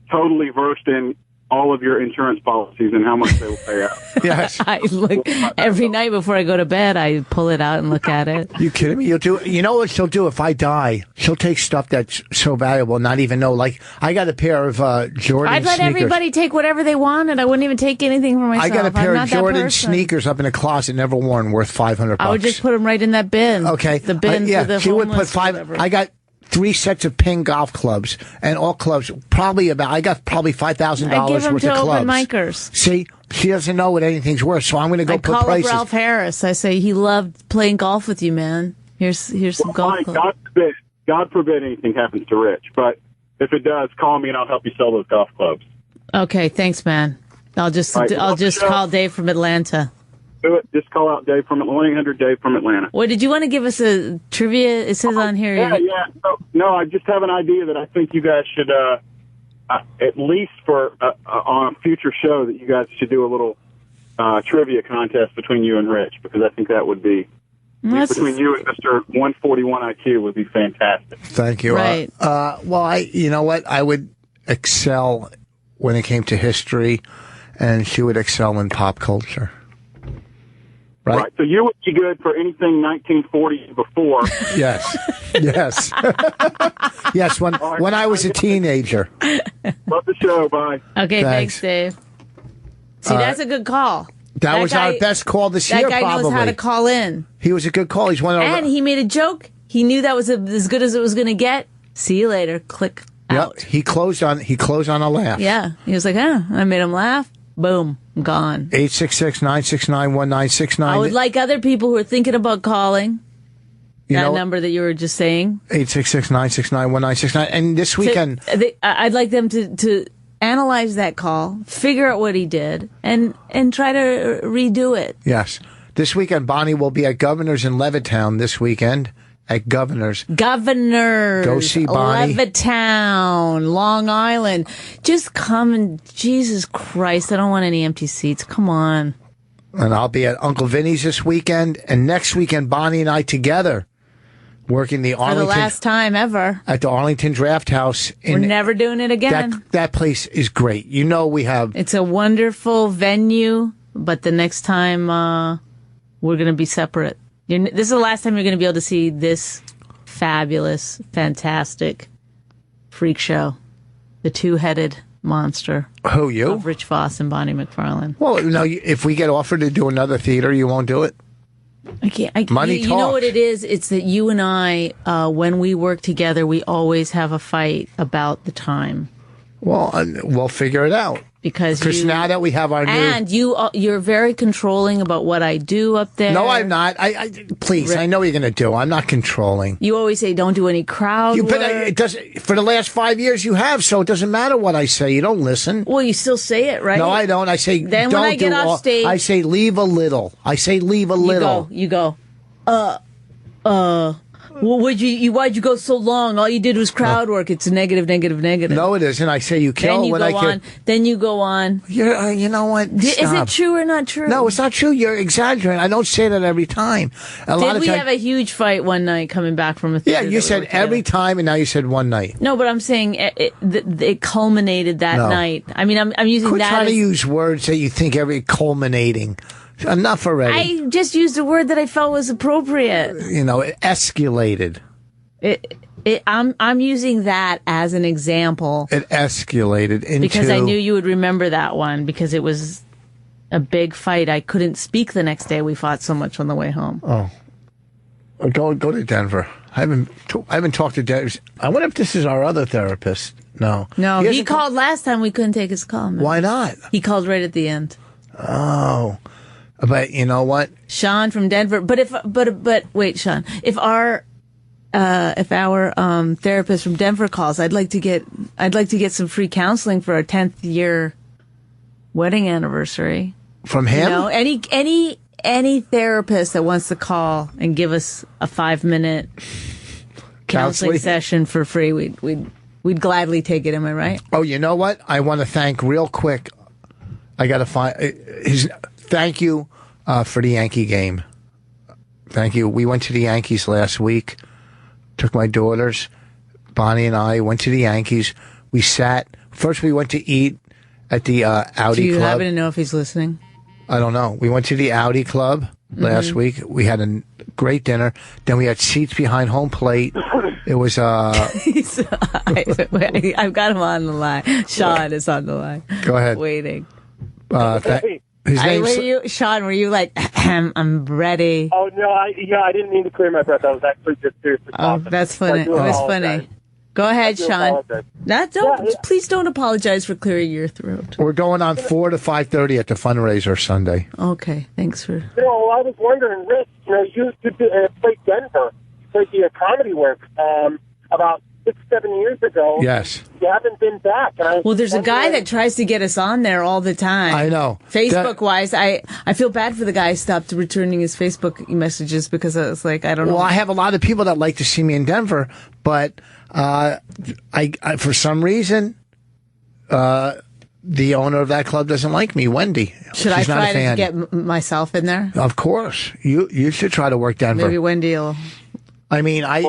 totally versed in all of your insurance policies and how much they will pay out. Yes. I look every night before I go to bed. I pull it out and look at it. You kidding me? You know what she'll do if I die? She'll take stuff that's so valuable, and not even know. Like I got a pair of Jordan. I'd let sneakers. Everybody take whatever they wanted. I wouldn't even take anything for myself. I got a pair of Jordan sneakers up in a closet, never worn, worth $500. I would just put them right in that bin. Okay, the bin for the she would put $5. I got 3 sets of ping golf clubs, and all clubs I got probably $5,000 I give them worth to of clubs. open micers. See, she doesn't know what anything's worth, so I'm going to go put prices. I call up Ralph Harris. I say he loved playing golf with you, man. Here's some golf clubs. God forbid anything happens to Rich, but if it does, call me and I'll help you sell those golf clubs. Okay, thanks, man. I'll just call Dave from Atlanta. Do it. Just call out Dave from 1-800 Dave from Atlanta. What did you want to give us a trivia? It says on here. Yeah. No, I just have an idea that I think you guys should, at least for on a future show, that you guys should do a little trivia contest between you and Rich, because I think that would be between you and Mr. 141 IQ would be fantastic. Thank you. Right. You know what? I would excel when it came to history, and she would excel in pop culture. Right. So you would be good for anything 1940 before. Yes. Yes. When I was a teenager. Love the show. Bye. Okay. Thanks Dave. See, that's a good call. That was our best call this year. That guy knows how to call in. He was a good call. He's one of and he made a joke. He knew that was as good as it was going to get. See you later. Click out. Yep. He closed on a laugh. Yeah. He was like, I made him laugh. Boom. Gone. 866-969-1969. I would like other people who are thinking about calling that number that you were just saying. 866-969-1969. And this weekend, I'd like them to analyze that call, figure out what he did, and try to redo it. Yes. This weekend, Bonnie will be at Governor's in Levittown this weekend. At Governor's. Go see Bonnie. Levittown, Long Island. Just come and, Jesus Christ, I don't want any empty seats. Come on. And I'll be at Uncle Vinny's this weekend. And next weekend, Bonnie and I together working the Arlington. For the last time ever. At the Arlington Draft House. We're never doing it again. That place is great. You know we have... It's a wonderful venue, but the next time we're going to be separate. This is the last time you're going to be able to see this fabulous, fantastic freak show. The two-headed monster. Who, you? Of Rich Voss and Bonnie McFarlane. Well, no, if we get offered to do another theater, you won't do it? I can't. You know what it is? It's that you and I, when we work together, we always have a fight about the time. Well, we'll figure it out. Because now that we have our new... And you're very controlling about what I do up there. No, I'm not. Please, I know what you're going to do. I'm not controlling. You always say, don't do any crowd work. But it doesn't, for the last 5 years you have, so it doesn't matter what I say. You don't listen. Well, you still say it, right? No, I don't. I say, then when I get off stage... I say, leave a little. I say, leave a little. You go, well, why'd you go so long? All you did was crowd work. It's negative. No, it isn't. I say you kill Then you go on. You know what? Is it true or not true? No, it's not true. You're exaggerating. I don't say that every time. Did we have a huge fight one night coming back from a theater? Yeah, you said every time, and now you said one night. No, but I'm saying it culminated that night. I mean, I'm using Quit trying to use words that you think culminating. Enough already. I just used a word that I felt was appropriate. It escalated. I'm using that as an example. It escalated into... Because I knew you would remember that one, because it was a big fight. I couldn't speak the next day. We fought so much on the way home. Oh. Go to Denver. I haven't talked to Denver. I wonder if this is our other therapist. No. No, he called last time. We couldn't take his call. Man. Why not? He called right at the end. Oh. But you know what? Sean from Denver. But wait, Sean. If our therapist from Denver calls, I'd like to get some free counseling for our 10th year wedding anniversary. From him? Any therapist that wants to call and give us a 5-minute counseling session for free, we'd gladly take it. Am I right? Oh, you know what? I want to thank real quick. I got to find his. Thank you for the Yankee game. Thank you. We went to the Yankees last week. Took my daughters. Bonnie and I went to the Yankees. We sat. First, we went to eat at the Audi Club. Do you happen to know if he's listening? I don't know. We went to the Audi Club last week. We had a great dinner. Then we had seats behind home plate. It was... I've got him on the line. Sean is on the line. Go ahead. Waiting. Sean, were you like, I'm ready? Oh, no, I didn't mean to clear my breath. I was actually just seriously talking. Oh, that's funny. It was funny. Go ahead, Sean. Please don't apologize for clearing your throat. We're going on 4 to 5:30 at the fundraiser Sunday. Okay, thanks for... I was wondering, Rich, you played Denver. You played the comedy work about 6-7 years ago. Yes. You haven't been back. Well, there's a guy that tries to get us on there all the time. I know. Facebook-wise, I feel bad for the guy who stopped returning his Facebook messages because I was like, I don't know. Well, I have a lot of people that like to see me in Denver, but I for some reason, the owner of that club doesn't like me, Wendy. Should I try to get myself in there? Of course. You should try to work Denver. Maybe Wendy will... I mean, I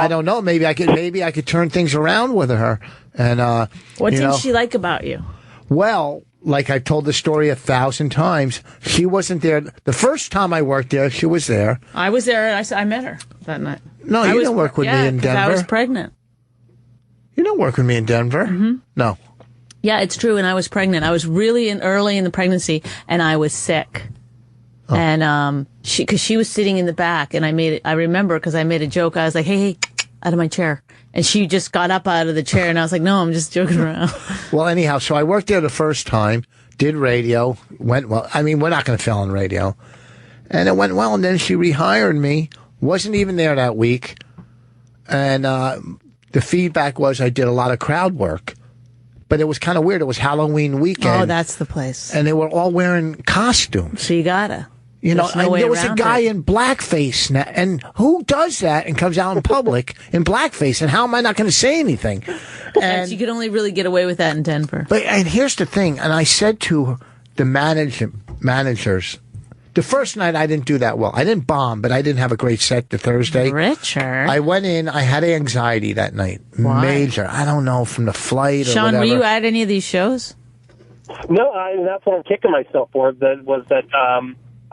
don't know. Maybe I could turn things around with her. And what did she like about you? Well, like I've told the story 1,000 times, she wasn't there. The first time I worked there, she was there. I was there, and I met her that night. No, you didn't work with me in Denver. I was pregnant. You didn't work with me in Denver? Mm-hmm. No. Yeah, it's true, and I was pregnant. I was really early in the pregnancy, and I was sick. Oh. And because she was sitting in the back, and I remember because I made a joke. I was like, hey, out of my chair. And she just got up out of the chair, and I was like, no, I'm just joking around. Well, anyhow, so I worked there the first time, did radio, went well. I mean, we're not going to fail on radio. And it went well, and then she rehired me, wasn't even there that week. And the feedback was I did a lot of crowd work. But it was kind of weird. It was Halloween weekend. Oh, that's the place. And they were all wearing costumes. So you gotta. There was a guy in blackface, and who does that and comes out in public in blackface? And how am I not going to say anything? And you could only really get away with that in Denver. And here's the thing. And I said to the managers, The first night I didn't do that well. I didn't bomb, but I didn't have a great set the Thursday. Richard. I went in, I had anxiety that night. Why? Major. I don't know, from the flight or Sean, whatever. were you at any of these shows? No, that's what I'm kicking myself for.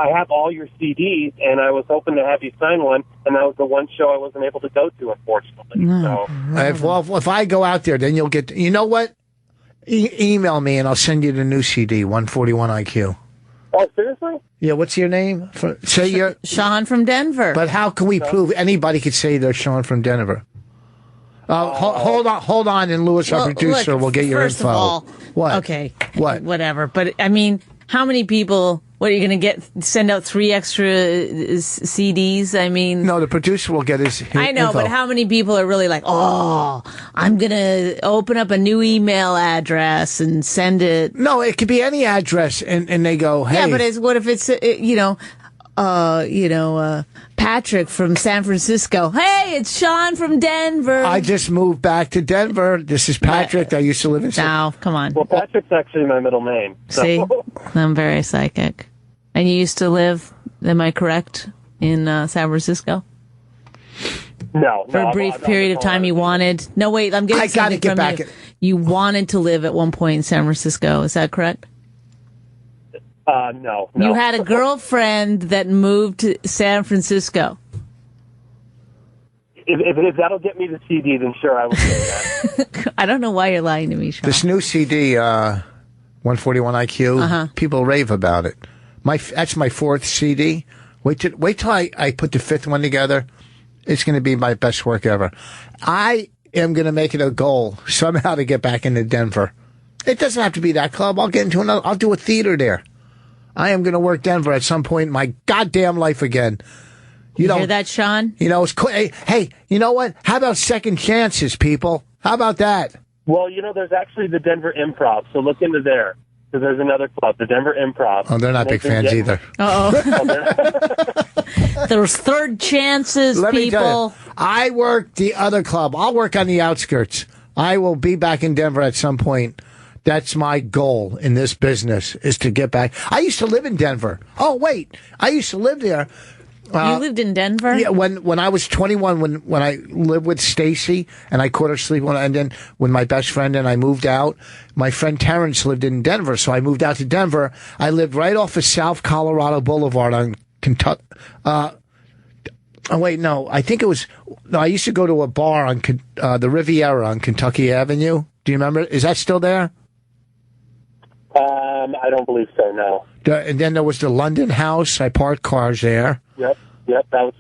I have all your CDs, and I was hoping to have you sign one, and that was the one show I wasn't able to go to, unfortunately. No. So. If I go out there, then you'll get... You know what? Email me, and I'll send you the new CD, 141 IQ. Oh, seriously? Yeah, what's your name? Say your... Sean from Denver. But how can we prove anybody could say they're Sean from Denver? Hold on, and Lewis, our producer, will get your info. First of all, what? Okay, what? Whatever. But I mean, how many people? What are you going to send out 3 extra CDs? I mean, no, the producer will get his I know, info. but how many people are really like, oh, I'm going to open up a new email address and send it? No, it could be any address, and they go, hey. Yeah, but what if it's Patrick from San Francisco. Hey, it's Sean from Denver. I just moved back to Denver. This is Patrick. I used to live in... Now, come on. Well, Patrick's actually my middle name. So. See? I'm very psychic. And you used to live, am I correct, in San Francisco? No. For a brief period of time you wanted... No, wait, I'm getting something from you. You wanted to live at one point in San Francisco. Is that correct? No. You had a girlfriend that moved to San Francisco. If that'll get me the CD, then sure, I will do that. I don't know why you're lying to me, Sean. This new CD, 141 IQ, people rave about it. That's my 4th CD. Wait till I put the 5th one together. It's going to be my best work ever. I am going to make it a goal somehow to get back into Denver. It doesn't have to be that club. I'll get into another. I'll do a theater there. I am going to work Denver at some point in my goddamn life again. You hear that, Sean? You know, it's hey, you know what? How about second chances, people? How about that? Well, there's actually the Denver Improv, so look into there. Because there's another club, the Denver Improv. Oh, they're not big fans either. There's third chances, Let people. Me tell you, I work the other club. I'll work on the outskirts. I will be back in Denver at some point. That's my goal in this business, is to get back. I used to live in Denver. Oh, wait. I used to live there. You lived in Denver? Yeah, when I was 21, when I lived with Stacy, and I caught her sleeping, and then when my best friend and I moved out, my friend Terrence lived in Denver, so I moved out to Denver. I lived right off of South Colorado Boulevard on Kentucky. I used to go to a bar on the Riviera on Kentucky Avenue. Do you remember? Is that still there? I don't believe so, no. And then there was the London House. I parked cars there. Yep,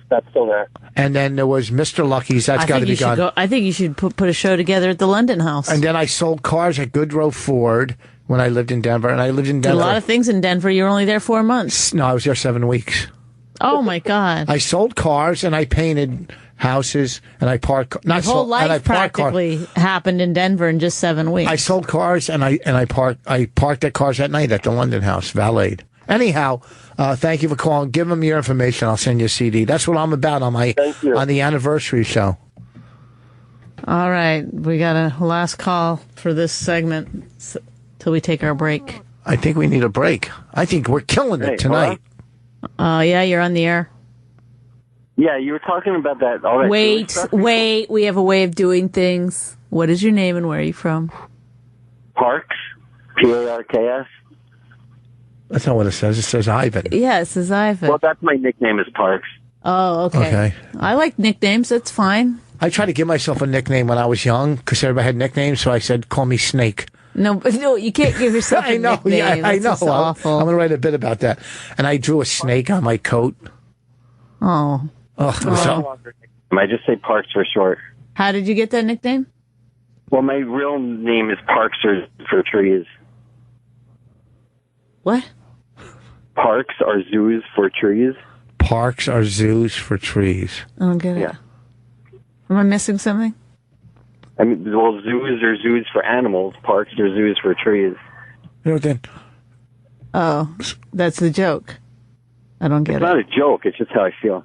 that's still there. And then there was Mr. Lucky's. That's got to be gone. I think you should put a show together at the London House. And then I sold cars at Goodrow Ford when I lived in Denver. And I lived in Denver. Did a lot of things in Denver. You were only there 4 months. No, I was there 7 weeks. Oh, my God. I sold cars and I painted houses and I parked. Your whole life practically happened in Denver in just 7 weeks. I sold cars and I parked at cars at night at the London House, valeted. Anyhow, thank you for calling. Give them your information. I'll send you a CD. That's what I'm about on the anniversary show. All right, we got a last call for this segment till we take our break. I think we need a break. I think we're killing it tonight. Yeah, you're on the air. Yeah, you were talking about that. All that Wait. We have a way of doing things. What is your name and where are you from? Parks. Parks. That's not what it says. It says Ivan. Yeah, it says Ivan. Well, that's my nickname is Parks. Oh, okay. I like nicknames. That's fine. I tried to give myself a nickname when I was young because everybody had nicknames, so I said, call me Snake. No, you can't give yourself a nickname. Yeah, I know. That's awful. I'm going to write a bit about that. And I drew a snake on my coat. Oh. I just say Parks for short. How did you get that nickname? Well, my real name is Parks for trees. What? Parks are zoos for trees. Parks are zoos for trees. I don't get it. Yeah. Am I missing something? I mean, well, zoos are zoos for animals. Parks are zoos for trees. Oh, that's the joke. I don't get it. It's not a joke. It's just how I feel.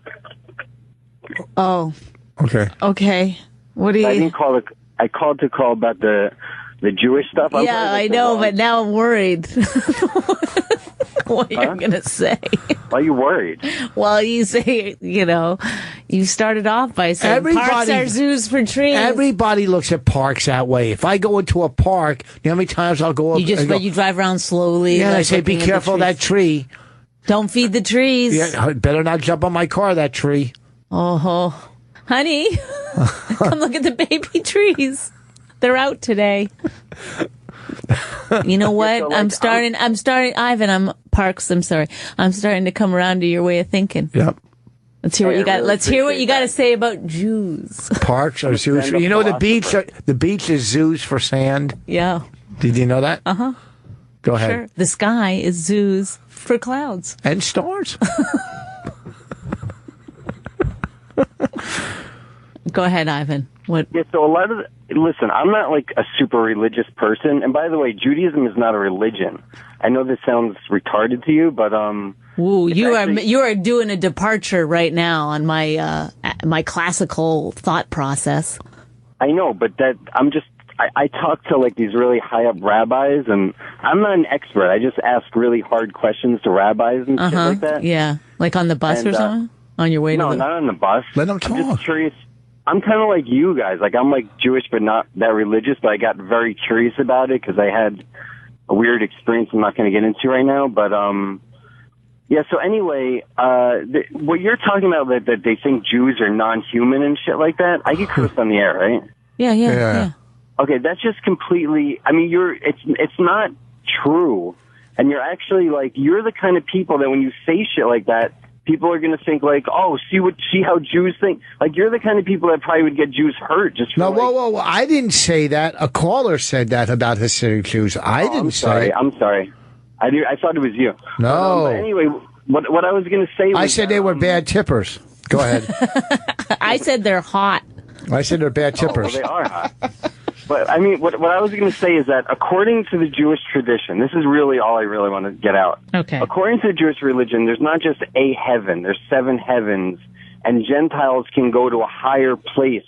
Oh. Okay. What do you... I called to call about the Jewish stuff. Yeah, I know, but now I'm worried. what you're going to say. Why are you worried? Well, you say, you started off by saying parks are zoos for trees. Everybody looks at parks that way. If I go into a park, you know how many times I'll go up you drive around slowly. Yeah, and I say, be careful of that tree. Don't feed the trees. Yeah, better not jump on my car, that tree. Oh, honey, come look at the baby trees. They're out today. You know what? I'm starting, Ivan, Parks, I'm sorry. I'm starting to come around to your way of thinking. Yep. Let's hear what you got to say about Jews. Parks are zoos. You know, the beach is zoos for sand. Yeah. Did you know that? Uh-huh. Go ahead. Sure. The sky is zoos for clouds. And stars. Go ahead, Ivan. What? Yeah, so listen, I'm not like a super religious person. And by the way, Judaism is not a religion. I know this sounds retarded to you, but Ooh, you are doing a departure right now on my classical thought process. I know, but I talk to like these really high up rabbis, and I'm not an expert. I just ask really hard questions to rabbis and shit like that. Yeah, like on the bus or something. On your way to not on the bus. Let them talk. I'm just curious. I'm kind of like you guys. Like, I'm like Jewish, but not that religious. But I got very curious about it because I had a weird experience I'm not going to get into right now. But yeah. So anyway, what you're talking about that they think Jews are non-human and shit like that. I get cursed on the air, right? Yeah. Okay, that's just completely. I mean, it's not true, and you're actually like you're the kind of people that when you say shit like that, people are going to think like, oh, see how Jews think. Like, you're the kind of people that probably would get Jews hurt. Just no, whoa. I didn't say that. A caller said that about Hasidic Jews. I didn't say. I'm sorry. I thought it was you. No. But anyway, what I was going to say was... I said they were bad tippers. Go ahead. I said they're hot. I said they're bad tippers. Well, they are hot. But, I mean, what I was going to say is that according to the Jewish tradition, this is really all I really want to get out. Okay. According to the Jewish religion, there's not just a heaven. There's 7 heavens, and Gentiles can go to a higher place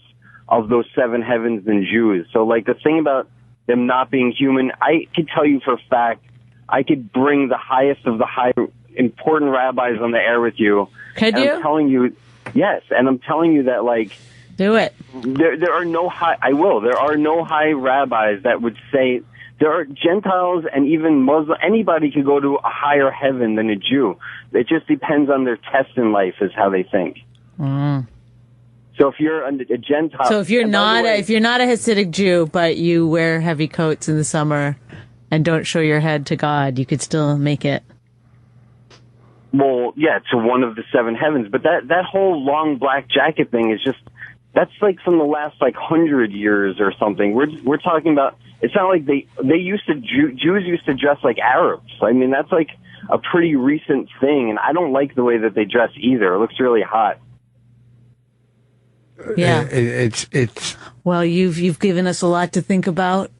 of those 7 heavens than Jews. So, like, the thing about them not being human, I could tell you for a fact, I could bring the highest of the high important rabbis on the air with you. Could you? I'm telling you, yes, and I'm telling you that, like, do it. There are no high. I will. There are no high rabbis that would say there are Gentiles and even Muslim. Anybody could go to a higher heaven than a Jew. It just depends on their test in life, is how they think. Mm. So if you're a Gentile, so if you're not a Hasidic Jew, but you wear heavy coats in the summer and don't show your head to God, you could still make it. Well, yeah, to one of the 7 heavens. But that whole long black jacket thing is just. That's like from the last 100 years or something. We're talking about. It's not like they used to Jews used to dress like Arabs. I mean, that's like a pretty recent thing, and I don't like the way that they dress either. It looks really hot. Yeah, it's. Well, you've given us a lot to think about,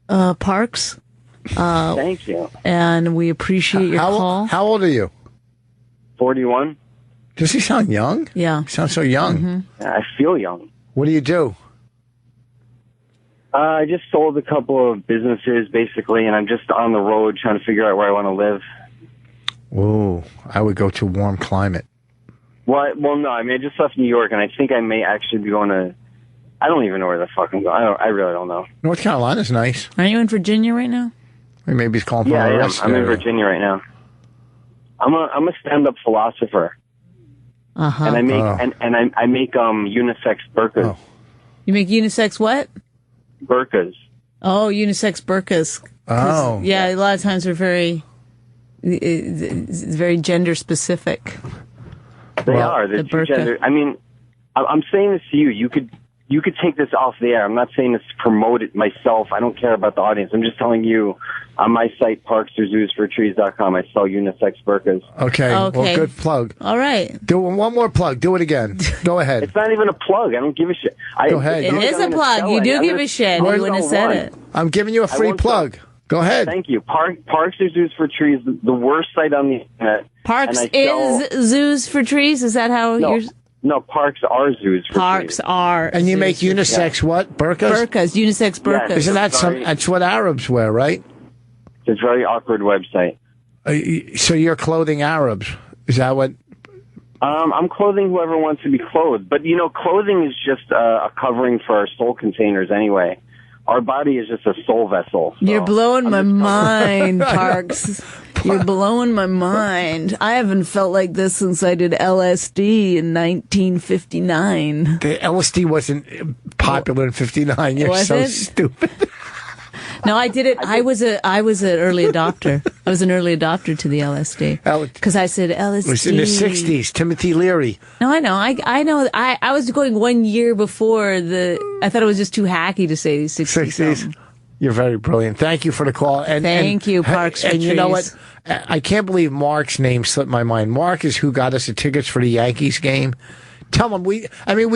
Parks. Thank you, and we appreciate your call. How old are you? 41. Does he sound young? Yeah, he sounds so young. Mm-hmm. Yeah, I feel young. What do you do? I just sold a couple of businesses, basically, and I'm just on the road trying to figure out where I want to live. Whoa, I would go to a warm climate. Well, no, I mean, I just left New York, and I think I may actually be going to... I don't even know where the fuck I'm going. I really don't know. North Carolina's nice. Are you in Virginia right now? Or maybe he's calling for an arrest. I'm in Virginia right now. I'm a stand-up philosopher. Uh-huh. And I make unisex burqas. Oh. You make unisex what? Burqas. Oh, unisex burqas. Oh. Yeah, a lot of times they're very gender specific. They are. They're the gender. I mean, I'm saying this to you. You could take this off the air. I'm not saying this to promote it myself. I don't care about the audience. I'm just telling you, on my site, parksorzoosfortrees.com, I sell unisex burqas. Okay. Well, good plug. All right. Do one more plug. Do it again. Go ahead. It's not even a plug. I don't give a shit. Go ahead. It is a plug. You do give a shit. You wouldn't have said it. I'm giving you a free plug. Go ahead. Thank you. Parks or Zoos for Trees, the worst site on the internet. Parks is Zoos for Trees? Is that how you're... No, parks are zoos for Parks trees. are. And you make unisex what? Burqas? Burqas, unisex burqas. Isn't that that's what Arabs wear, right? It's a very awkward website. So you're clothing Arabs? Is that what? I'm clothing whoever wants to be clothed. But, clothing is just a covering for our soul containers anyway. Our body is just a soul vessel. So you're blowing my mind, Parks. You're blowing my mind. I haven't felt like this since I did LSD in 1959. The LSD wasn't popular in 59. You're so stupid. No, I did it. I was an early adopter. I was an early adopter to the LSD because I said LSD. It was in the 60s. Timothy Leary. No, I know. I know. I was going 1 year before I thought it was just too hacky to say 60s. You're very brilliant. Thank you for the call. Thank you, Parks. And you know what? I can't believe Mark's name slipped my mind. Mark is who got us the tickets for the Yankees game. Tell him we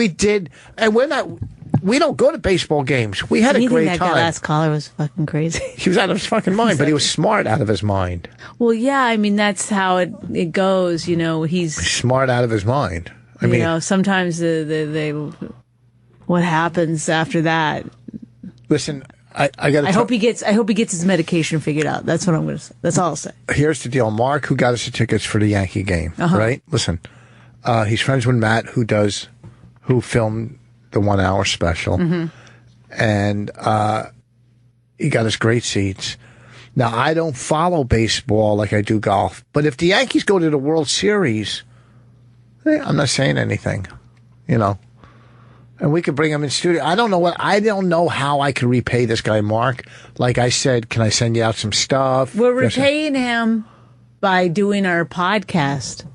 did, and we don't go to baseball games. We had a great time. That last caller was fucking crazy. He was out of his fucking mind, but he was smart out of his mind. Well, yeah, I mean, that's how it goes. He's smart out of his mind. I mean, sometimes what happens after that. Listen, I got. I hope he gets his medication figured out. That's what I'm going to say. That's all I'll say. Here's the deal. Mark, who got us the tickets for the Yankee game, right? Listen, he's friends with Matt, who filmed the 1 hour special, and he got us great seats. Now, I don't follow baseball like I do golf, but if the Yankees go to the World Series, I'm not saying anything, and we could bring him in studio. I don't know how I could repay this guy, Mark. Like I said, can I send you out some stuff? We're repaying him by doing our podcast.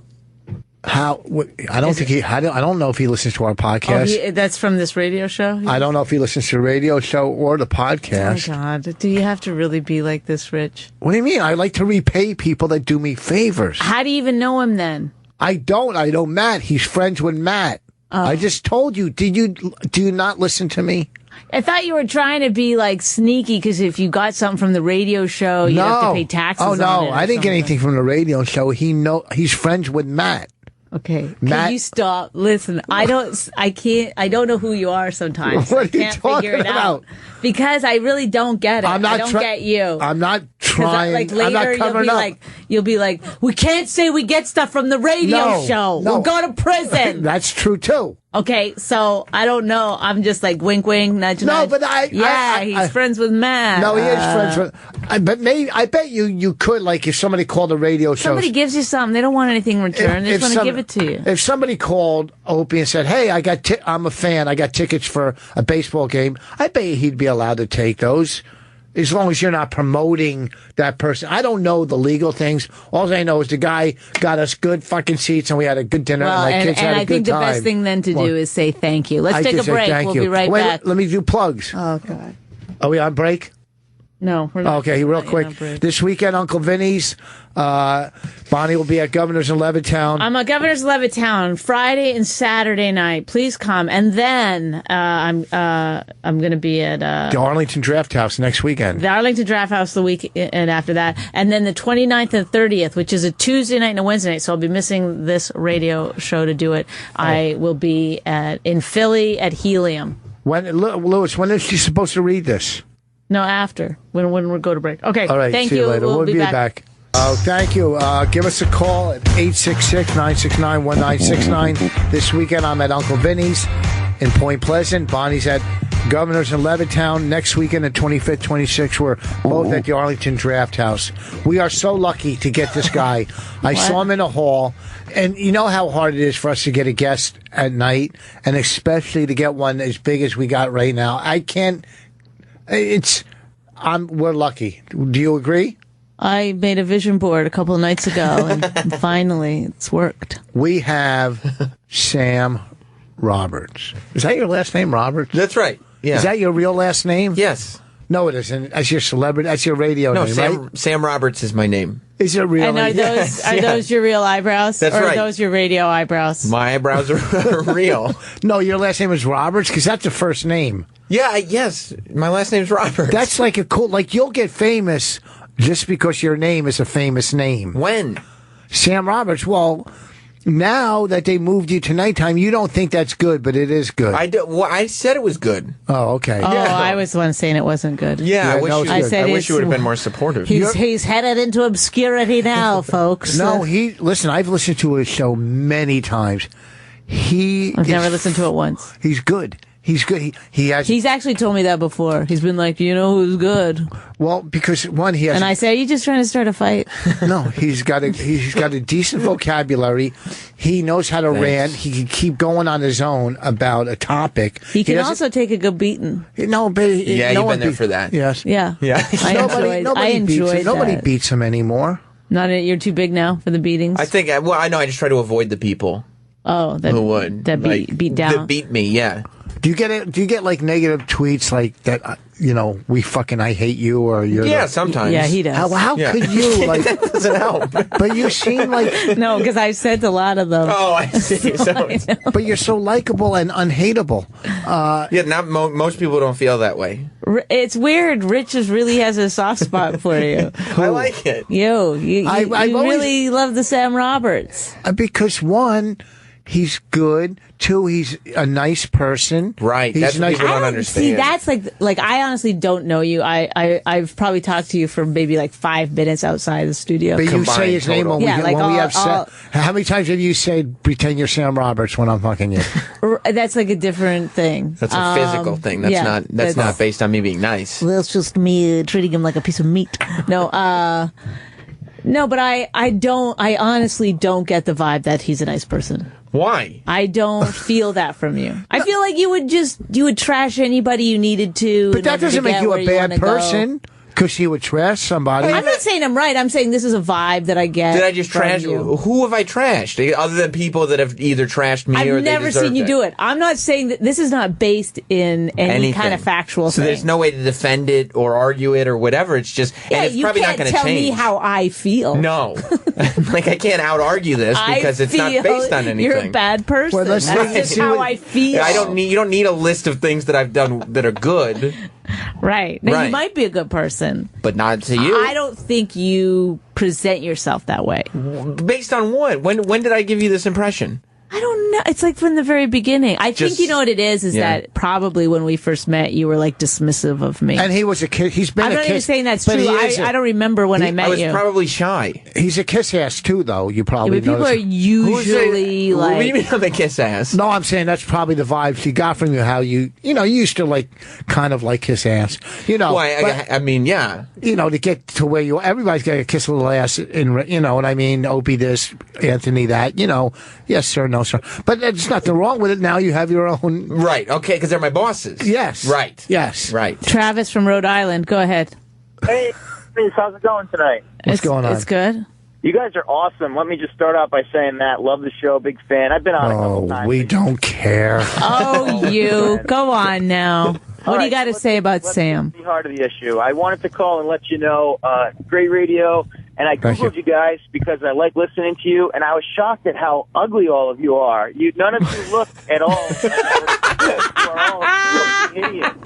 How? I don't know if he listens to our podcast. Oh, that's from this radio show? I don't know if he listens to the radio show or the podcast. Oh, my God. Do you have to really be like this, Rich? What do you mean? I like to repay people that do me favors. How do you even know him then? I don't. I know Matt. He's friends with Matt. Oh. I just told you. Do you not listen to me? I thought you were trying to be like sneaky because if you got something from the radio show, you have to pay taxes. Oh, no. On it I didn't get anything from the radio show. He's friends with Matt. Okay. Can you stop? Listen, I don't know who you are sometimes. What are you talking about? Because I really don't get it. I don't get you. I'm not trying. Like later you'll be like, we can't say we get stuff from the radio show. No. We'll go to prison. That's true too. Okay, so I don't know. I'm just like wink, wink, nudge, nudge. No, but he's friends with Matt. No, he is friends with. But maybe I bet you could, like, if somebody called a radio show. Somebody gives you something, they don't want anything in return. They just want to give it to you. If somebody called Opie and said, "Hey, I'm a fan. I got tickets for a baseball game," I bet he'd be allowed to take those. As long as you're not promoting that person. I don't know the legal things. All I know is the guy got us good fucking seats and we had a good dinner and my kids had a good time. And I think the best thing then to do is say thank you. Let's take a break. We'll be right back. Let me do plugs. Oh, God. Are we on break? No, we're not. Okay, real quick. This weekend, Uncle Vinny's. Bonnie will be at Governor's in Levittown. I'm at Governor's in Levittown Friday and Saturday night. Please come. And then I'm going to be at the Arlington Draft House next weekend. The Arlington Draft House the weekend after that, and then the 29th and 30th, which is a Tuesday night and a Wednesday night. So I'll be missing this radio show to do it. I will be in Philly at Helium. Lewis, when is she supposed to read this? No, after when we go to break. Okay. All right. Thank see you later. We'll be back. Thank you. Give us a call at 866-969-1969. This weekend, I'm at Uncle Vinny's in Point Pleasant. Bonnie's at Governor's in Levittown. Next weekend, at 25th, 26th, we're both at the Arlington Draft House. We are so lucky to get this guy. I saw him in a hall, and you know how hard it is for us to get a guest at night, and especially to get one as big as we got right now. I can't. We're lucky. Do you agree? I made a vision board a couple of nights ago, and finally it's worked. We have Sam Roberts. Is that your last name, Roberts? That's right. Yeah. Is that your real last name? Yes. No, it isn't. That's your celebrity. That's your radio name, right? Sam Roberts is my name. Is it real? And are those your real eyebrows? That's right. Or are those your radio eyebrows? My eyebrows are real. No, your last name is Roberts because that's the first name. Yeah. Yes. My last name's Roberts. That's like you'll get famous just because your name is a famous name. When? Sam Roberts. Well, Now that they moved you to nighttime, you don't think that's good, but it is good. I said it was good. Oh, okay. Oh, yeah. I was the one saying it wasn't good. Yeah, I wish you would have been more supportive. He's headed into obscurity now, folks. No, listen, I've listened to his show many times. I've never listened to it once. He's good. He's good. He's actually told me that before. He's been like, you know who's good? Well, because one, he has. And I say, are you just trying to start a fight? No, he's got a decent vocabulary. He knows how to rant. He can keep going on his own about a topic. He can also take a good beating. No, but you've been there for that. Yes. Yeah. Nobody beats him anymore. You're too big now for the beatings. I think. Well, I know. I just try to avoid the people. Oh, who would beat down? That beat me. Yeah. Do you get like negative tweets like that? I hate you, or you're. Yeah, sometimes. Yeah, he does. How could you like? That doesn't help. But you seem like no, because I've sent a lot of them. Oh, I see. But you're so likable and unhateable. Not most people don't feel that way. It's weird. Rich really has a soft spot for you. I like it. You really love the Sam Roberts because one. He's good. Two, he's a nice person. Right. That's what people don't understand. See, that's like I honestly don't know you. I've probably talked to you for maybe like 5 minutes outside the studio. But you say his name when we have sex. How many times have you said, pretend you're Sam Roberts when I'm fucking you? That's like a different thing. That's a physical thing. That's not based on me being nice. Well, it's just me treating him like a piece of meat. No, but I honestly don't get the vibe that he's a nice person. Why? I don't feel that from you. I feel like you would trash anybody you needed to. But that doesn't make you a bad person. Because he would trash somebody. I'm not saying I'm right. I'm saying this is a vibe that I get. Did I just trash you? Who have I trashed? Other than people that have either trashed me or they deserved it. I've never seen you do it. I'm not saying that this is not based in any kind of factual thing. So there's no way to defend it or argue it or whatever. It's just, and it's probably not going to change. You can't tell me how I feel. No. Like, I can't out-argue this because it's not based on anything. You're a bad person. Well, that's just how I feel. You don't need a list of things that I've done that are good. Right. Now, you might be a good person. But not to you. I don't think you present yourself that way. Based on what? When did I give you this impression? I don't know. It's like from the very beginning. I think you know what it is that probably when we first met, you were like dismissive of me. And he was a kid. He's been I'm not even saying that's true. I don't remember when I met you. I was probably shy. He's a kiss ass too, though. You probably know. People are usually like. What do you mean I'm a kiss ass? No, I'm saying that's probably the vibes you got from you. How you used to like kind of like kiss ass. Well, I mean, yeah. To get to where you are, everybody's got to kiss a little ass. You know what I mean? Opie this, Anthony that. Yes sir, no sir. But there's nothing wrong with it. Now you have your own. Right. Okay. Because they're my bosses. Yes. Right. Yes. Right. Travis from Rhode Island. Go ahead. Hey, how's it going tonight? What's going on? It's good. You guys are awesome. Let me just start out by saying that. Love the show. Big fan. I've been on a couple times. We don't care. Oh, you. Go on now. What do you got to say about Sam? Let's be hard of the issue. I wanted to call and let you know, great radio, and I Googled you guys because I like listening to you, and I was shocked at how ugly all of you are. None of you look at all. You are all idiots.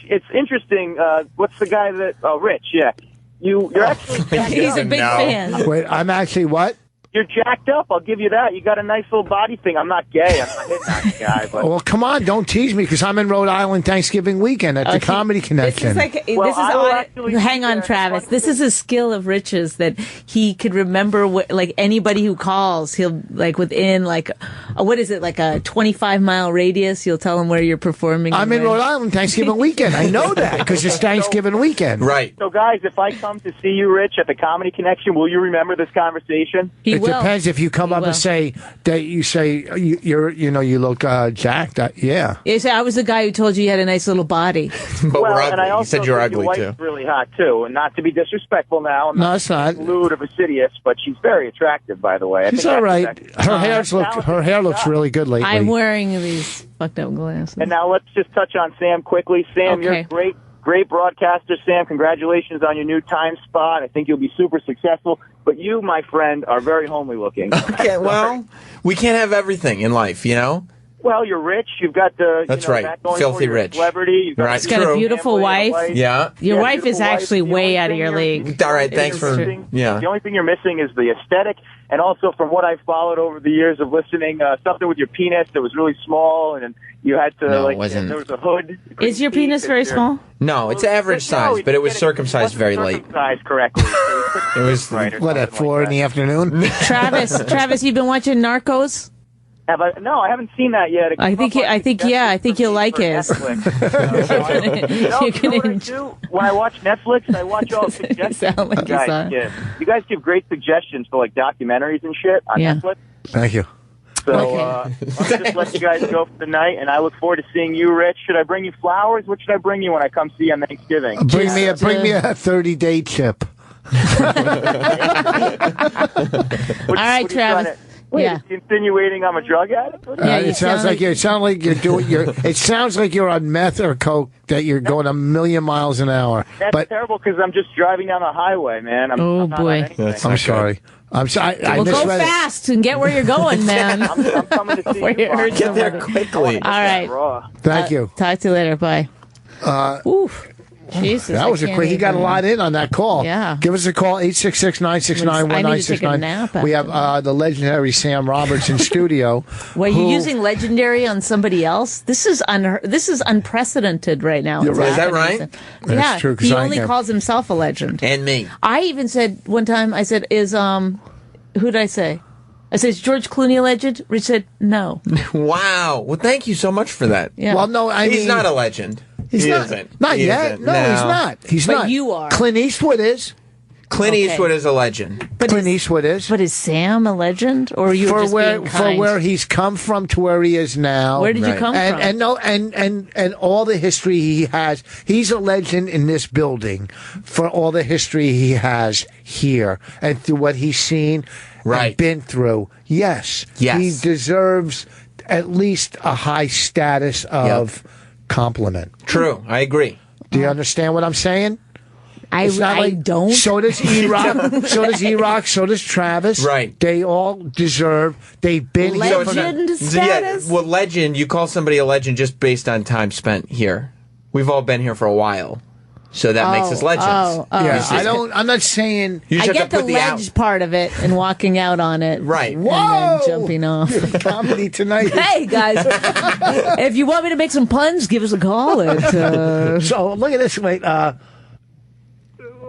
It's interesting. What's the guy that? Rich? Yeah. You're actually. He's a big fan. Wait, I'm actually what? You're jacked up. I'll give you that. You got a nice little body thing. I'm not gay. I'm not hitting on the guy. But. Well, come on. Don't tease me because I'm in Rhode Island Thanksgiving weekend at the Comedy Connection. Hang on, Travis. This is a skill of Rich's that he could remember like anybody who calls. He'll like within like, what is it, like a 25-mile radius? You'll tell him where you're performing. I'm in Rhode Island Thanksgiving weekend. I know that because it's Thanksgiving weekend. Right. So, guys, if I come to see you, Rich, at the Comedy Connection, will you remember this conversation? It depends if you come up and say that you you look jacked. Yeah. You say I was the guy who told you had a nice little body. But we're ugly. And I also you said you're ugly your too. wife's really hot too, and not to be disrespectful now. No, it's not. Lewd or fastidious, but she's very attractive, by the way. She's all right. Her hair looks really good lately. I'm wearing these fucked up glasses. And now let's just touch on Sam quickly. Sam, you're great. Great broadcaster, Sam. Congratulations on your new time spot. I think you'll be super successful. But you, my friend, are very homely looking. Okay, well, we can't have everything in life, Well, you're rich. You've got the that's right, that going filthy for rich. Celebrity. You've got, right. He's got a beautiful wife. Yeah, your wife is actually way out of your league. All right, thanks for The only thing you're missing is the aesthetic, and also from what I've followed over the years of listening, something with your penis that was really small, and you had to there was a hood. Is your penis very small? No, it's average size, but it was circumcised very late. Circumcised correctly. It was what at 4 in the afternoon. Travis, you've been watching Narcos? No, I haven't seen that yet. I think you'll like it. When I watch Netflix, I watch all the suggestions you guys give great suggestions for like documentaries and shit on Netflix. Thank you. So I'll just let you guys go for the night, and I look forward to seeing you, Rich. Should I bring you flowers? What should I bring you when I come see you on Thanksgiving? Bring me a 30-day chip. All right, Travis. Wait, insinuating I'm a drug addict? It sounds like you're doing it sounds like you're on meth or coke that you're going 1,000,000 miles an hour. That's terrible because I'm just driving down the highway, man. I'm boy. I'm sorry. I'm sorry. Well, go fast and get where you're going, man. I'm coming to see you. Get there quickly. All right. Thank you. Talk to you later. Bye. Oof. Jesus, that was a quick. He got a lot in on that call. Yeah. Give us a call, 866-969-1969. We have the legendary Sam Roberts in studio. Well, you're using legendary on somebody else? This is unprecedented right now. Is that right? That's true. He only calls himself a legend. And me. I even said one time, who did I say? I said, is George Clooney a legend? Rich said, no. Wow. Well, thank you so much for that. Yeah. Well, no, he's not a legend. He's he not. Isn't. Not he yet. Isn't. No, he's not. He's not. But you are. Clint Eastwood is. Clint Eastwood is a legend. Clint Eastwood is. But is Sam a legend, or are you just being kind? For where he's come from to where he is now? Where did you come from? And all the history he has. He's a legend in this building for all the history he has here and through what he's seen and been through. Yes, he deserves at least a high status of compliment. True, I agree. Do you understand what I'm saying? I don't. So does E-Rock. So does E-Rock. So does Travis. Right. They all deserve. They've been legend here. Status. Yeah, well, legend. You call somebody a legend just based on time spent here. We've all been here for a while, so that makes us legends. Yeah, I'm not saying. I get the ledge part of it and walking out on it. Right. Whoa! And then jumping off. Comedy tonight. Hey guys, if you want me to make some puns, give us a call. So look at this. Wait.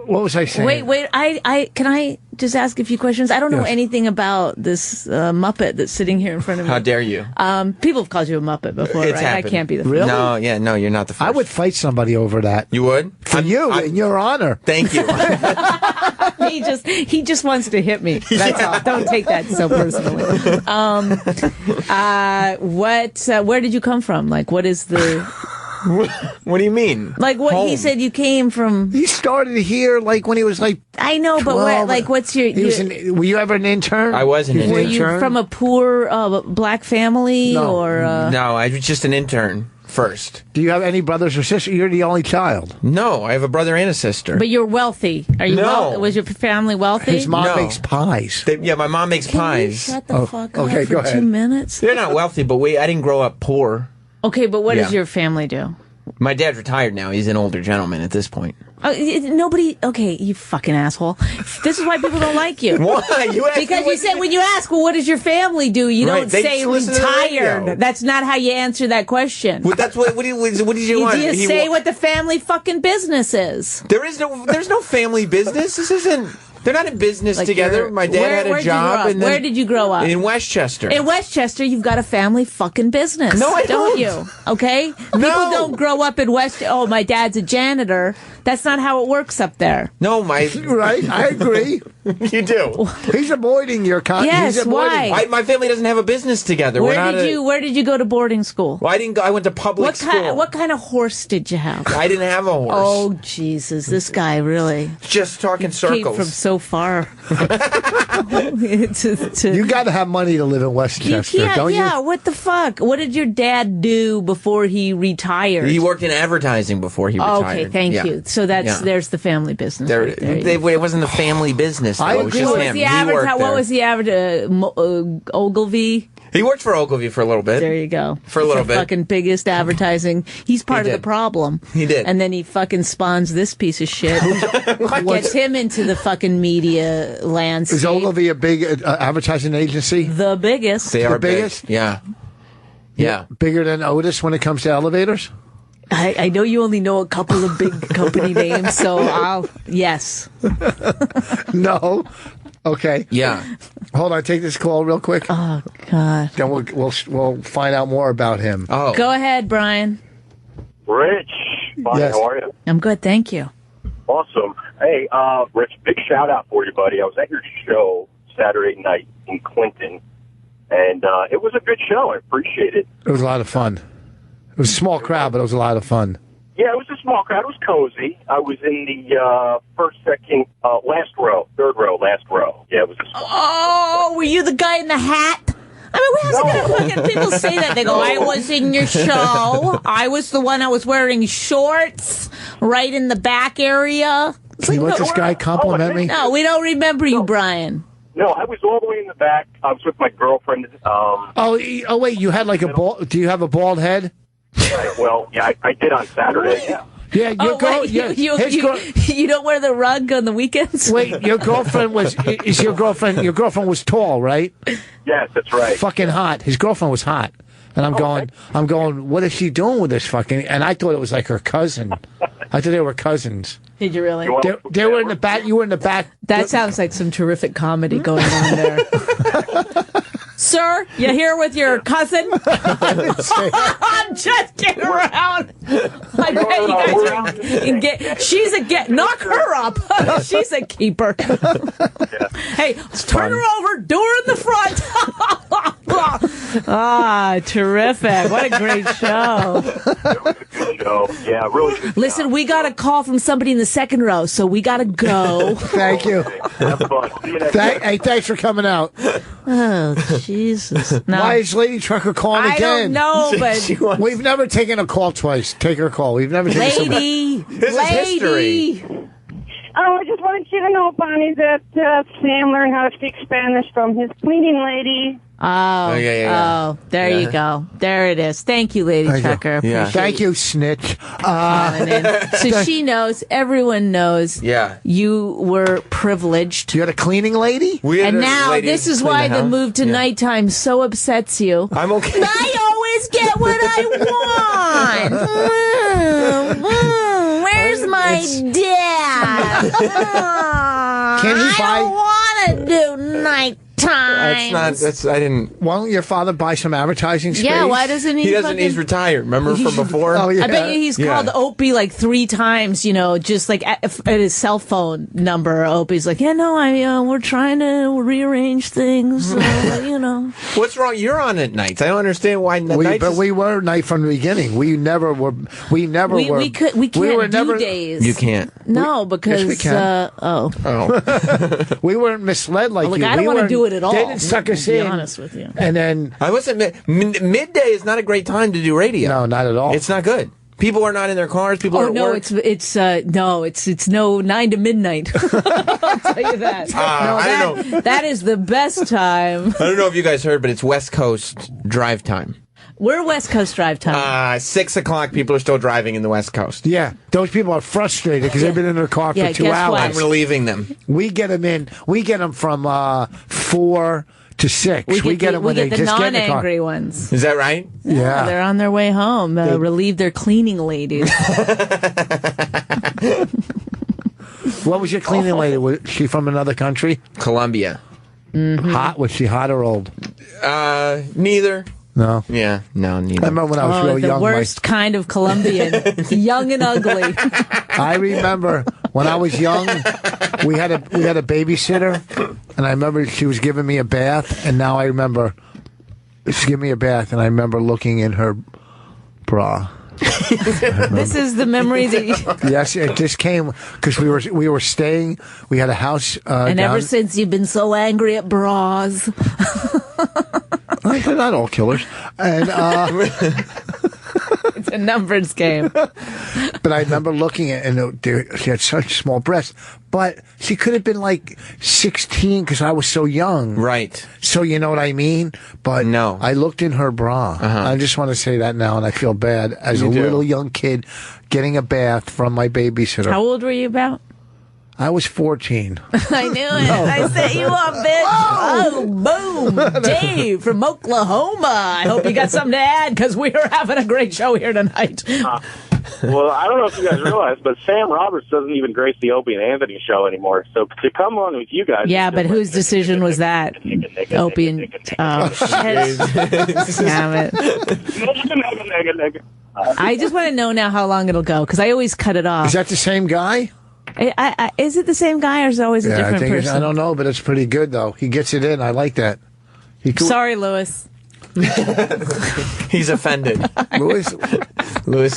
What was I saying? Wait. I can I just ask a few questions? I don't know anything about this Muppet that's sitting here in front of me. How dare you? People have called you a Muppet before, right? Happened. I can't be the first. Really? No, you're not the first. I would fight somebody over that. You would? For you, in your honor. Thank you. He just wants to hit me. That's all. Don't take that so personally. Where did you come from? Like, what is the... What do you mean? Like what he said you came from. He started here like when he was like. I know, 12, but where, like what's your? Were you ever an intern? I was an intern. Were you from a poor black family or? No, I was just an intern first. Do you have any brothers or sisters? You're the only child. No, I have a brother and a sister. But you're wealthy. Are you? No. Was your family wealthy? His mom makes pies. My mom makes pies. You shut the fuck up okay, for 2 minutes. They're not wealthy, but I didn't grow up poor. Okay, but what does your family do? My dad's retired now. He's an older gentleman at this point. Nobody. Okay, you fucking asshole. This is why people don't like you. Why? Because you said when you ask, well, what does your family do? You don't say retired. That's not how you answer that question. Well, that's what. What do you want? You say what the family fucking business is. There's no family business. This isn't. They're not in business together. My dad had a job. Where did you grow up? In Westchester. In Westchester, you've got a family fucking business. No, I don't. You? Okay? People don't grow up in Westchester. Oh, my dad's a janitor. That's not how it works up there. No, right? I agree. You do. He's avoiding your content. Yes, why? My family doesn't have a business together. Where did you go to boarding school? Well, I didn't go. I went to public school. What kind of horse did you have? I didn't have a horse. Oh, Jesus. This guy really. Just talking circles. Came from so far. You got to have money to live in Westchester, don't you? Yeah, what the fuck? What did your dad do before he retired? He worked in advertising before he retired. Okay, thank you. So there's the family business. It wasn't the family business. Though. I agree. What was the average? Ogilvy? He worked for Ogilvy for a little bit. There you go. For a little bit. Fucking biggest advertising. He's part of the problem. He did. And then he fucking spawns this piece of shit. Gets him into the fucking media landscape. Is Ogilvy a big advertising agency? The biggest. They are the biggest? Big. Yeah. Yeah. Bigger than Otis when it comes to elevators? I know you only know a couple of big company names, so yes. No. Okay. Yeah. Hold on, take this call real quick. Oh God. Then we'll find out more about him. Oh. Go ahead, Brian. Rich, Bonnie, Yes. how are you? I'm good, thank you. Awesome. Hey, Rich, big shout out for you, buddy. I was at your show Saturday night in Clinton, and it was a good show. I appreciate it. It was a lot of fun. It was a small crowd, but it was a lot of fun. Yeah, it was a small crowd. It was cozy. I was in the first, second, last row, third row, last row. Yeah, it was a small Oh, were you the guy in the hat? I mean, when people say that, they go, I was in your show. I was the one that was wearing shorts right in the back area. You let this guy compliment me? No, we don't remember you, Brian. No, I was all the way in the back. I was with my girlfriend. Oh, wait, you had like a bald... Do you have a bald head? Right, well, yeah, I did on Saturday, yeah. Yeah, You don't wear the rug on the weekends? Wait, your girlfriend was... Is your girlfriend was tall, right? Yes, that's right. Fucking hot. His girlfriend was hot. And I'm going, what is she doing with this fucking... And I thought it was like her cousin. I thought they were cousins. Did you really? They were in the back. You were in the back. That sounds like some terrific comedy going on there. Sir, you here with your cousin? I'm just kidding around. I bet you guys are. She's knock her up. She's a keeper. Hey, turn her over. Door in the front. Terrific. What a great show. It was a good show. Yeah, really good. Listen, we got a call from somebody in the second row, so we got to go. Thank you. Have fun. See you next time. Hey, thanks for coming out. Oh, Jesus. No. Why is Lady Trucker calling again? I don't know, but... We've never taken a call twice. Take her call. We've never taken Lady! This is history. Oh, I just wanted you to know, Bonnie, that Sam learned how to speak Spanish from his cleaning lady. Oh, there you go. There it is. Thank you, Lady Trucker. Thank you, snitch. So she knows, everyone knows, you were privileged. You had a cleaning lady? And now this is why the move to nighttime so upsets you. I'm okay. I always get what I want. Where's my dad? Can he buy? I don't want to do nighttime. I didn't. Why don't your father buy some advertising space? Yeah, why doesn't he? He doesn't. He's retired. Remember from before? Oh, yeah. I bet you he's called Opie like 3 times. Just like at his cell phone number. Opie's like, we're trying to rearrange things. What's wrong? You're on at nights. I don't understand why. But we were night from the beginning. We never were. We can't do days. You can't. No, because yes, we can. We weren't misled like you. I don't want to do it at all. They didn't suck us in. To be honest with you. And then I wasn't. Midday is not a great time to do radio. No, not at all. It's not good. People are not in their cars. People are at work. It's no 9 to midnight. I'll tell you that. I don't know. That is the best time. I don't know if you guys heard, but it's West Coast drive time. We're West Coast drive time. 6 o'clock, people are still driving in the West Coast. Yeah, those people are frustrated because they've been in their car for 2 hours. What? I'm relieving them. We get them in. We get them from 4 to 6. We get them when they just get in the car. non-angry ones. Is that right? Yeah. They're on their way home. Relieve their cleaning ladies. What was your cleaning lady? Was she from another country? Colombia. Mm-hmm. Hot? Was she hot or old? Neither. No. Yeah, no, neither. I remember when I was real young. The worst kind of Colombian. Young and ugly. I remember when I was young, we had a babysitter, and I remember she was giving me a bath, and now I remember she gave me a bath, and I remember looking in her bra. This is the memory that you... Yes, it just came because we were staying. We had a house, and ever since you've been so angry at bras. They're not all killers, and it's a numbers game. But I remember looking at and she had such small breasts. But she could have been like 16 because I was so young. Right. So you know what I mean? But no. I looked in her bra. I just want to say that now, and I feel bad as little young kid getting a bath from my babysitter. How old were you about? I was 14. I knew it. No. I set you up, bitch. Oh, boom. Dave from Oklahoma. I hope you got something to add because we are having a great show here tonight. Well, I don't know if you guys realize, but Sam Roberts doesn't even grace the Opie and Anthony show anymore. So to come on with you guys... Yeah, but whose decision was that? Opie and... Oh, shit. Damn it. I just want to know now how long it'll go because I always cut it off. Is that the same guy? Is it the same guy or is it always a different person? I don't know, but it's pretty good, though. He gets it in. I like that. Sorry, Lewis. He's offended. Lewis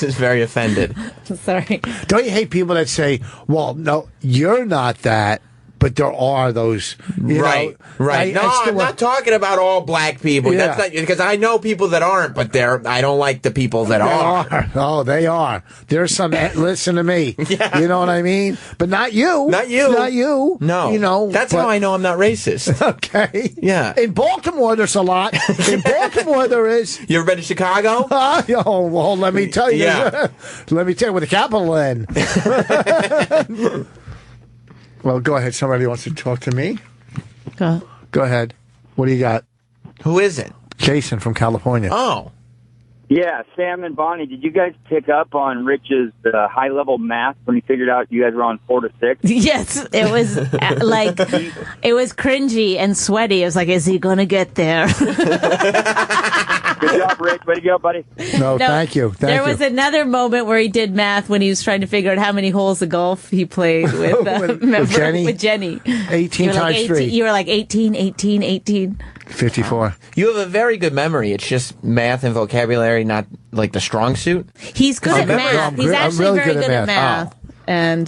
is very offended. Sorry. Don't you hate people that say, well, no, you're not that, but there are those. Right. No, I'm not talking about all black people. Yeah. That's not, because I know people that aren't, but I don't like the people that are. Oh, they are. There's some, listen to me. Yeah. You know what I mean? But not you. Not you. Not you. No. You know. That's how I know I'm not racist. Okay. Yeah. In Baltimore, there's a lot. In Baltimore, there is. You ever been to Chicago? Oh, well, let me tell you. Yeah. Let me tell you with a capital N. Well, go ahead. Somebody wants to talk to me? Go ahead. What do you got? Who is it? Jason from California. Oh. Yeah, Sam and Bonnie, did you guys pick up on Rich's high-level math when he figured out you guys were on 4 to 6? Yes, it was like, it was cringy and sweaty. It was like, is he going to get there? Good job, Rich. Way to go, buddy. No, thank you. There was another moment where he did math when he was trying to figure out how many holes of golf he played with, with Jenny. 18 times 3. You were like 18. 54. You have a very good memory. It's just math and vocabulary, not like the strong suit. He's good at math. He's actually really very good at math. And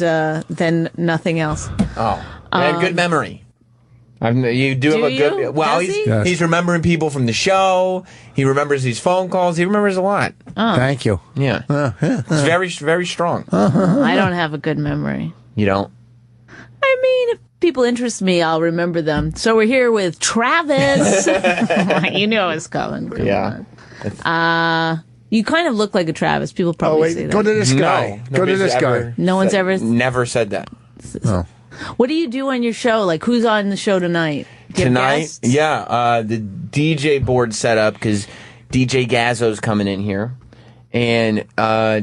then nothing else. Oh. And good memory. You do have a good... Well, he's remembering people from the show. He remembers these phone calls. He remembers a lot. Oh. Thank you. Yeah. It's very, very strong. I don't have a good memory. You don't? I mean, if people interest me, I'll remember them. So we're here with Travis. You knew I was coming. Come on. You kind of look like a Travis. People probably say that. Go to this guy. No, go to this guy. No one's ever... Never said that. Oh. What do you do on your show? Like, who's on the show tonight? Tonight? Yeah. The DJ board set up because DJ Gazzo's coming in here. And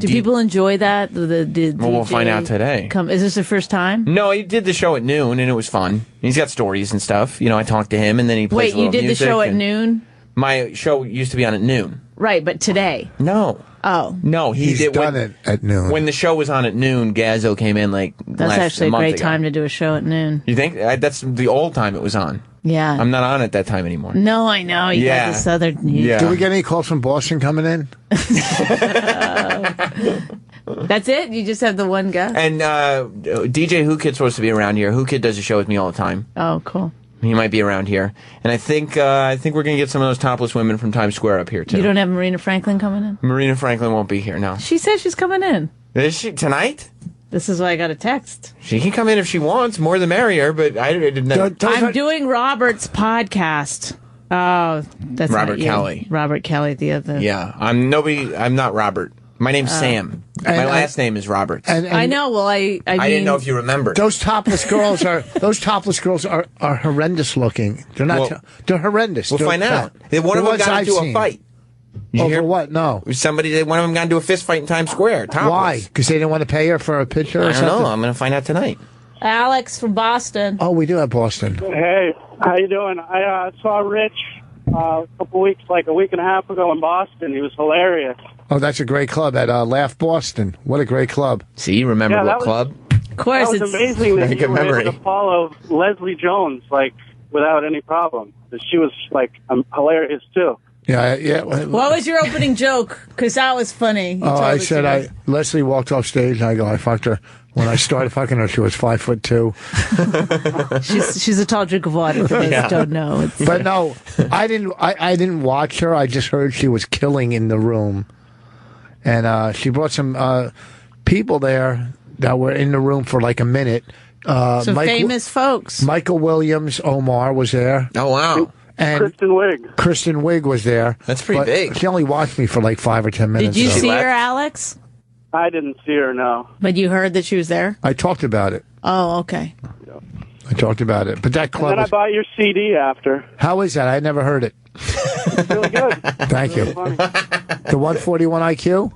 do people enjoy that? The well, we'll find out today. Is this the first time? No, he did the show at noon, and it was fun. He's got stories and stuff. You know, I talked to him, and then he plays a little music. Wait, you did the show at noon? My show used to be on at noon. Right, but today? No. Oh. No, He's done it at noon. When the show was on at noon, Gazzo came in That's actually a great time to do a show at noon. You think? That's the old time it was on. Yeah. I'm not on at that time anymore. No, I know. You got the southern... Yeah. Do we get any calls from Boston coming in? That's it? You just have the one guy? And DJ Who Kid's supposed to be around here. Who Kid does a show with me all the time. Oh, cool. He might be around here. And I think we're going to get some of those topless women from Times Square up here, too. You don't have Marina Franklin coming in? Marina Franklin won't be here, no. She said she's coming in. Is she? Tonight? This is why I got a text. She can come in if she wants, more the merrier, but I didn't... I'm doing Robert's podcast. Oh, that's Robert Kelly. Robert Kelly, the other... Yeah, I'm not Robert. My name's Sam. My last name is Roberts. And I know. Well, I didn't know if you remembered. Those topless girls are horrendous looking. They're not. They're horrendous. We'll find out. One of them got into a fight. Over what? No. One of them got into a fist fight in Times Square. Topless. Why? Because they didn't want to pay her for a picture or something? I don't know. I'm going to find out tonight. Alex from Boston. Oh, we do have Boston. Hey, how you doing? I saw Rich a week and a half ago in Boston. He was hilarious. Oh, that's a great club at Laugh Boston. What a great club. See, you remember what club? Of course. That was amazing that you were able to follow Leslie Jones, without any problem. She was, hilarious, too. Yeah. What was your opening joke? Because that was funny. I said, Leslie walked off stage, and I go, I fucked her. When I started fucking her, she was 5'2". She's a tall drink of water. For those who don't know. But no, I didn't watch her. I just heard she was killing in the room. and she brought some people there that were in the room for like a minute. Some famous folks. Michael Williams, Omar was there. Oh, wow. And Kristen Wiig was there. That's pretty big. She only watched me for like 5 or 10 minutes. Did you see her, Alex? I didn't see her, no. But you heard that she was there? I talked about it. Oh, okay. I talked about it. But that club. And then I bought your CD after. How is that? I never heard it. It's really good. Thank you. Funny. The 141 IQ?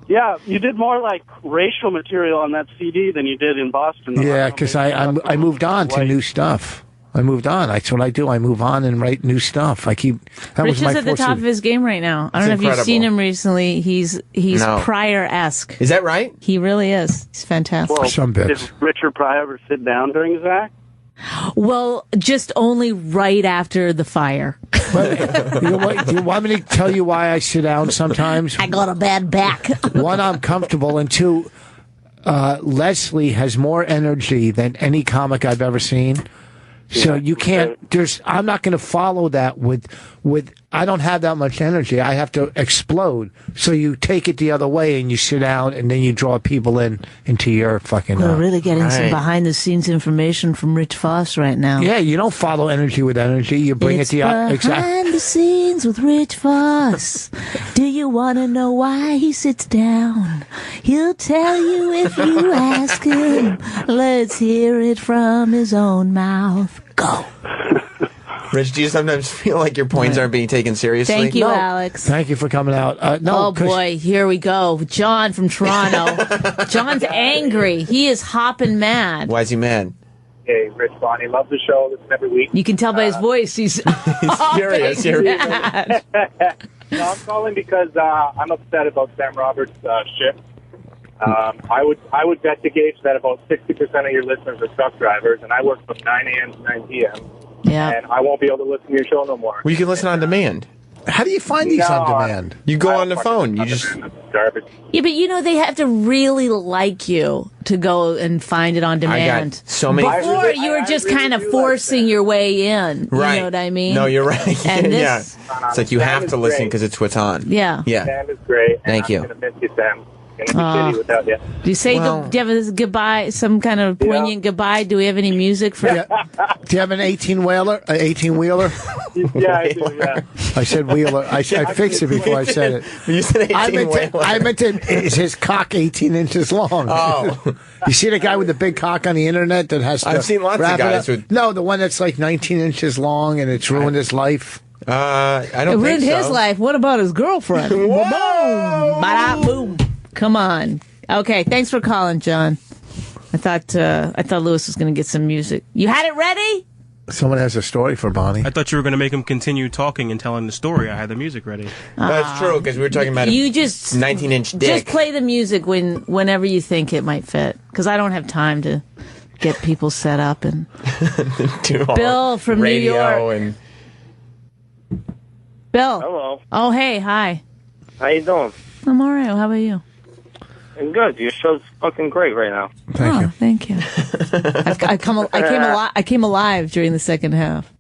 Yeah, you did more like racial material on that CD than you did in Boston. Yeah, because I moved on to new stuff. I moved on. That's what I do. I move on and write new stuff. Rich is at the top of his game right now. I don't know if you've seen him recently. He's Pryor-esque. Is that right? He really is. He's fantastic. Well, some bits. Did Richard Pryor ever sit down during his act? Well, just only right after the fire. Do you want me to tell you why I sit down sometimes? I got a bad back. One, I'm comfortable, and two, Leslie has more energy than any comic I've ever seen. So you can't. I'm not going to follow that with. I don't have that much energy. I have to explode. So you take it the other way and you sit down and then you draw people into your fucking. We're really getting some behind the scenes information from Rich Voss right now. Yeah, you don't follow energy with energy. You bring it the behind the scenes with Rich Voss. Do you want to know why he sits down? He'll tell you if you ask him. Let's hear it from his own mouth. Go. Rich, do you sometimes feel like your points aren't being taken seriously? Thank you, Alex. Thank you for coming out. Oh, boy, here we go. John from Toronto. John's angry. He is hopping mad. Why is he mad? Hey, Rich, Bonnie, love the show. Listen every week. You can tell by his voice. He's furious. No, I'm calling because I'm upset about Sam Roberts' shift. I would bet the Gage that about 60% of your listeners are truck drivers, and I work from 9 a.m. to 9 p.m. Yeah. And I won't be able to listen to your show no more. Well, you can listen on demand. How do you find these on demand? You go on the phone. You just garbage. Yeah, but they have to really like you to go and find it on demand. I got so many. Before you were just kind of forcing your way in. Right. You know what I mean? No, you're right. And yeah. this, it's like you have to listen because it's what's on. Yeah. Yeah. Sam is great. Thank you. I'm going to miss you, Sam. Going to be shitty without you. Do you say do you have a goodbye, some kind of poignant goodbye? Do we have any music for? Do you have an 18-wheeler? An 18-wheeler? Yeah, I do. Yeah. I said wheeler. I fixed it before I said it. You said 18-wheeler. I meant to. Is his cock 18 inches long? Oh, you see the guy with the big cock on the internet that has? I've seen lots of guys with. No, the one that's like 19 inches long and it's ruined his life. I don't. It ruined his life. What about his girlfriend? Whoa! Boom! Ba-da, boom! Come on. Okay, thanks for calling, John. I thought Lewis was going to get some music. You had it ready? Someone has a story for Bonnie. I thought you were going to make him continue talking and telling the story. I had the music ready. That's true, because we were talking about you just 19-inch dick. Just play the music whenever you think it might fit, because I don't have time to get people set up and Bill from New York. And Bill. Hello. Oh, hey, hi. How you doing? I'm all right. How about you? I'm good. Your show's fucking great right now. Thank you. I came alive during the second half.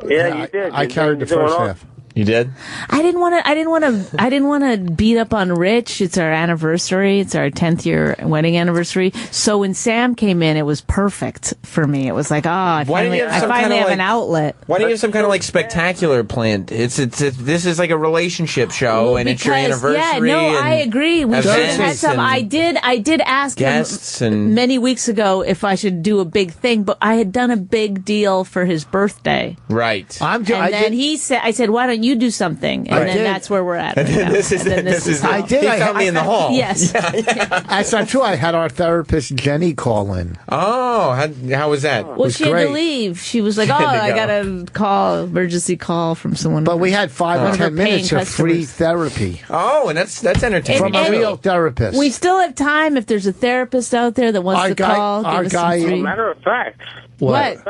Yeah, you did. I carried the first half. You did? I didn't want to beat up on Rich. It's our anniversary. It's our 10th year wedding anniversary. So when Sam came in, it was perfect for me. It was like, I finally have an outlet. Why don't you have some kind of like spectacular plan? This is like a relationship show, and it's your anniversary. Yeah, no, I agree. We should have had some. I did ask him many weeks ago if I should do a big thing, but I had done a big deal for his birthday. Right. He said, I said, why don't you do something? And then that's where we're at. Right now. This is. I did. He found me in the hall. Yes. That's not true. I had our therapist Jenny call in. Oh, how was that? Well, she had to leave. She was like, I got a emergency call from someone. But we had 5 or 10 minutes of free therapy. Oh, and that's entertaining. From a real therapist. We still have time if there's a therapist out there that wants to call. As a matter of fact. What?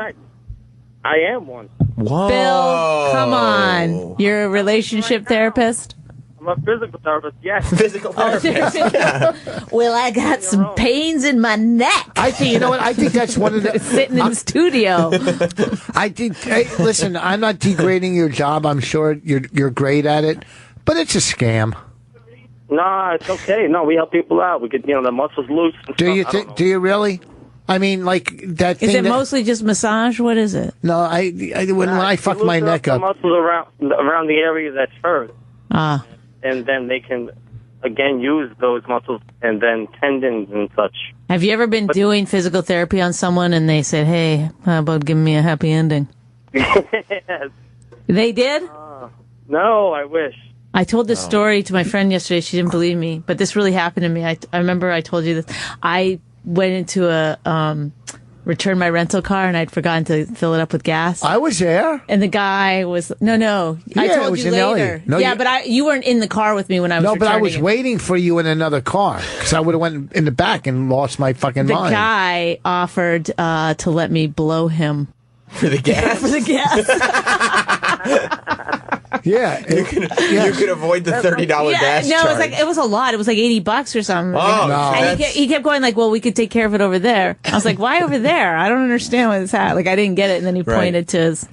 I am one. Whoa. Bill, come on. You're a relationship therapist? I'm a physical therapist, yes. Physical therapist. Yeah. Well, I got some pains in my neck. I think that's one of the... Sitting in the studio. Listen, I'm not degrading your job. I'm sure you're great at it, but it's a scam. Nah, it's okay. No, we help people out. We get, the muscles loose. Do you really? I mean, like that thing. Is it mostly just massage? What is it? No, when I fuck my neck up. The muscles around the area that's hurt. And then they can, again, use those muscles and then tendons and such. Have you ever been doing physical therapy on someone and they said, hey, how about giving me a happy ending? Yes. They did? No, I wish. I told this story to my friend yesterday. She didn't believe me, but this really happened to me. I remember I told you this. I went into returned my rental car and I'd forgotten to fill it up with gas. I was there. And the guy was, no. Yeah, I told you later. No, but you weren't in the car with me when I was returning. No, but I was waiting for you in another car because I would have went in the back and lost my fucking mind. The guy offered to let me blow him. For the gas? For the gas. Yeah, you could avoid the $30 gas charge. It was a lot. It was like $80 or something. Oh, no. And he kept going like, well, we could take care of it over there. I was like, why over there? I don't understand what it's at. Like, I didn't get it. And then he pointed to his.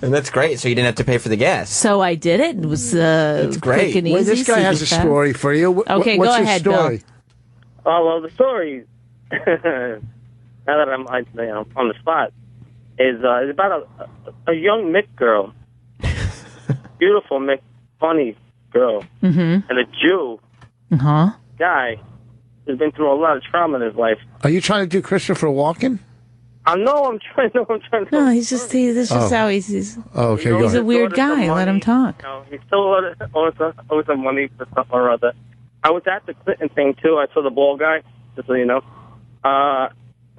And that's great. So you didn't have to pay for the gas. So I did it. It was that's great. quick and easy. Well, this guy has a story for you. Okay, what's go your ahead, story? Bill. Oh, well, the story, now that I'm on the spot, is about a young Mick girl. Beautiful Mick, funny girl. Mm-hmm. And a Jew guy who's been through a lot of trauma in his life. Are you trying to do Christopher Walken? I'm trying to. No, he's just how he's. Oh, okay, he's a weird guy. Let him talk. He still owes some money for something or other. I was at the Clinton thing, too. I saw the ball guy, just so you know.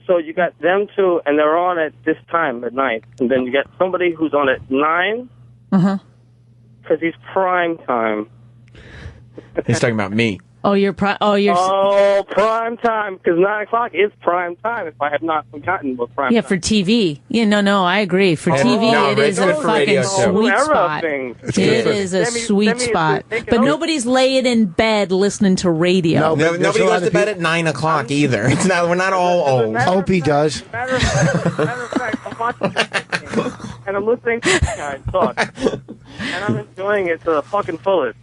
So you got them two, and they're on at this time at night. And then you got somebody who's on at 9. Because he's prime time. He's talking about me. Oh, you're prime. Prime time. Because 9 o'clock is prime time. If I have not forgotten what prime time. Yeah, for TV. Yeah, no, I agree. For TV, it is a fucking sweet spot. It is a sweet spot. But nobody's laying in bed listening to radio. No, nobody goes to bed at 9 o'clock either. We're not all old. Opie does. Matter of fact, I'm watching and I'm listening to this guy talk. And I'm enjoying it to the fucking fullest.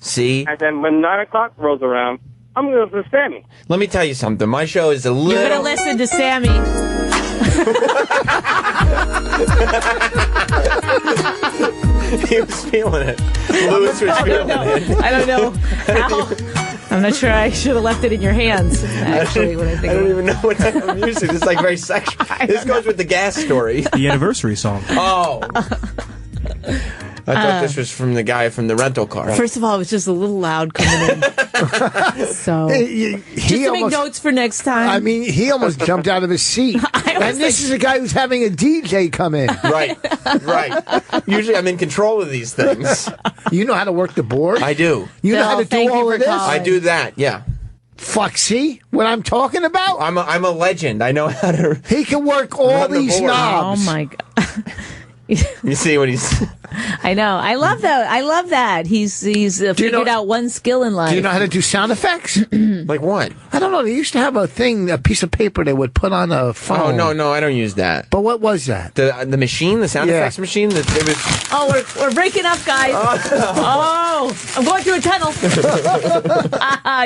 See? And then when 9 o'clock rolls around, I'm going to listen to Sammy. Let me tell you something. My show is a little... You're going to listen to Sammy. He was feeling it. Lewis was feeling it. I don't know how... I'm not sure I should have left it in your hands, actually, when I think I don't even know what type of music. It's like very sexual. This goes with the gas story. The anniversary song. Oh. I thought this was from the guy from the rental car. First of all, it was just a little loud coming in. So, just to make notes for next time. I mean, he almost jumped out of his seat. And this is a guy who's having a DJ come in. Right. Usually I'm in control of these things. You know how to work the board? I do. You know how to do all of this? I do that, yeah. Fuck, see what I'm talking about? I'm a legend. I know how to... He can work all these knobs. Oh, my God. You see what he's... I know. I love that. He's figured out one skill in life. Do you know how to do sound effects? Like what? I don't know. They used to have a piece of paper they would put on a phone. Oh, no, I don't use that. But what was that? The machine, the sound effects machine? We're breaking up, guys. I'm going through a tunnel.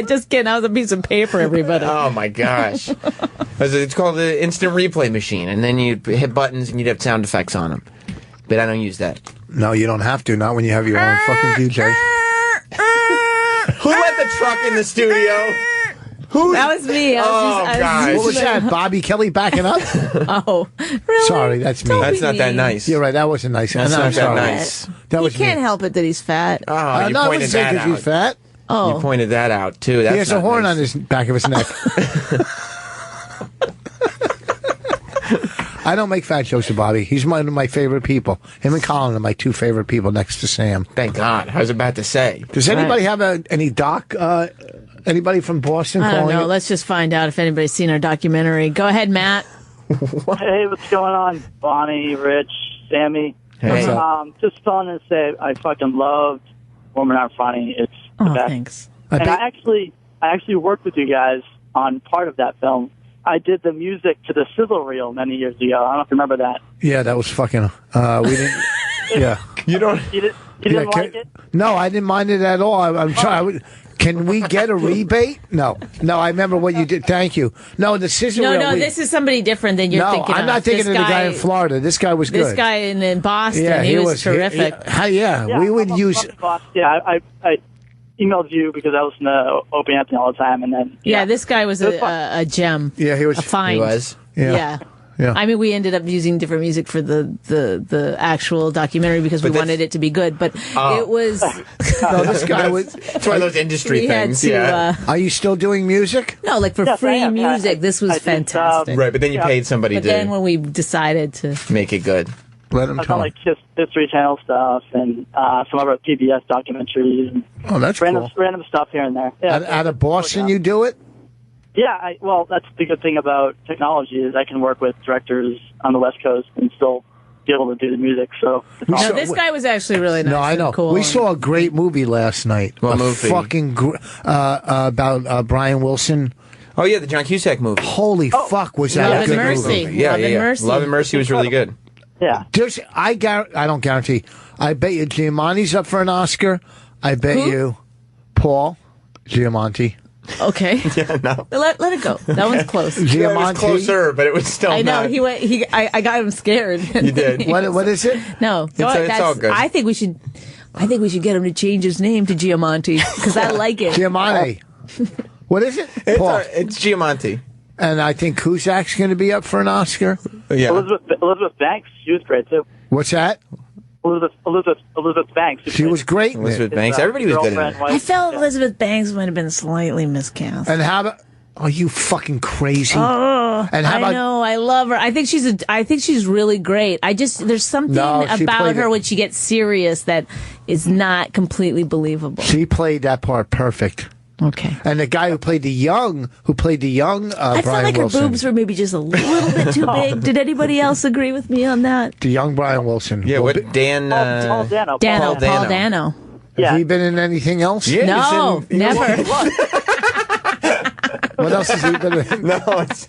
Just kidding. That was a piece of paper, everybody. Oh, my gosh. It's called the instant replay machine, and then you hit buttons and you'd have sound effects on them. But I don't use that. No, you don't have to. Not when you have your own fucking DJ. Who let the truck in the studio? Who? That was me. God. What was that? Bobby Kelly backing up? Oh, really? Sorry, that's me. That's not that nice. You're right. That wasn't nice. That's not that nice. That was you can't help it that he's fat. Oh, you pointed that out. He's fat. Oh, you pointed that out too. That's he has a horn on his back of his neck. I don't make fat jokes to Bobby. He's one of my favorite people. Him and Colin are my two favorite people next to Sam. Thank God. I was about to say. Does anybody have any doc? Anybody from Boston? I don't know. Let's just find out if anybody's seen our documentary. Go ahead, Matt. Hey, what's going on? Bonnie, Rich, Sammy. Hey. Just calling to say I fucking loved Women Aren't Funny. It's the best. Thanks. And I actually worked with you guys on part of that film. I did the music to the sizzle reel many years ago. I don't know if you remember that. Yeah, that was fucking. We didn't. Yeah. You don't. You didn't like it? No, I didn't mind it at all. I'm trying. Can we get a rebate? No, I remember what you did. Thank you. No, the scissor reel. No, this is somebody different than you're thinking. No, I'm not thinking of the guy in Florida. This guy was good. This guy in Boston, he was terrific. We would use. Yeah, I emailed you because I listen to Opie Anthony all the time, and then this guy was a gem. Yeah, he was a find. He was. Yeah. I mean, we ended up using different music for the actual documentary because we wanted it to be good, but it was. No, this guy was. It's one of those industry things. Are you still doing music? No, like for free music. This was fantastic. Right, but then you paid somebody but to. Then when we decided to make it good, let him talk. I've done like History Channel stuff and some other PBS documentaries. And that's random stuff here and there. Yeah, out of Boston, you do it. Yeah, well, that's the good thing about technology is I can work with directors on the West Coast and still be able to do the music. So no, this guy was actually really nice. No, I know. And cool. We saw a great movie last night. What movie? Fucking about Brian Wilson. Oh yeah, the John Cusack movie. Holy fuck, was that a good movie? Yeah, Mercy. Love and Mercy was really good. Yeah. I don't guarantee. I bet you Giamatti's up for an Oscar. I bet you Paul Giamatti. Okay. Yeah, no. Let it go. That one's close. Yeah, it was closer, but it was still. I know he went. I got him scared. You did. What is it? No, it's all good. I think we should get him to change his name to Giamatti because I like it. Giamatti. What is it? It's Giamatti. And I think Cusack's going to be up for an Oscar. Yeah. Elizabeth Banks, she was great too. What's that? Elizabeth Banks. She was great. Elizabeth Banks. Everybody was good in it. I felt Elizabeth Banks might have been slightly miscast. And how about? Are you fucking crazy? Oh, and how about, I know. I love her. I think she's really great. There's something about her when she gets serious that is not completely believable. She played that part perfect. Okay. And the guy who played the young I Brian felt like Wilson. her boobs were maybe just a little bit too big. Did anybody else agree with me on that? The young Brian Wilson. Yeah, Paul Dano. Has he been in anything else? Yeah, no, never. What else has he been in? No, it's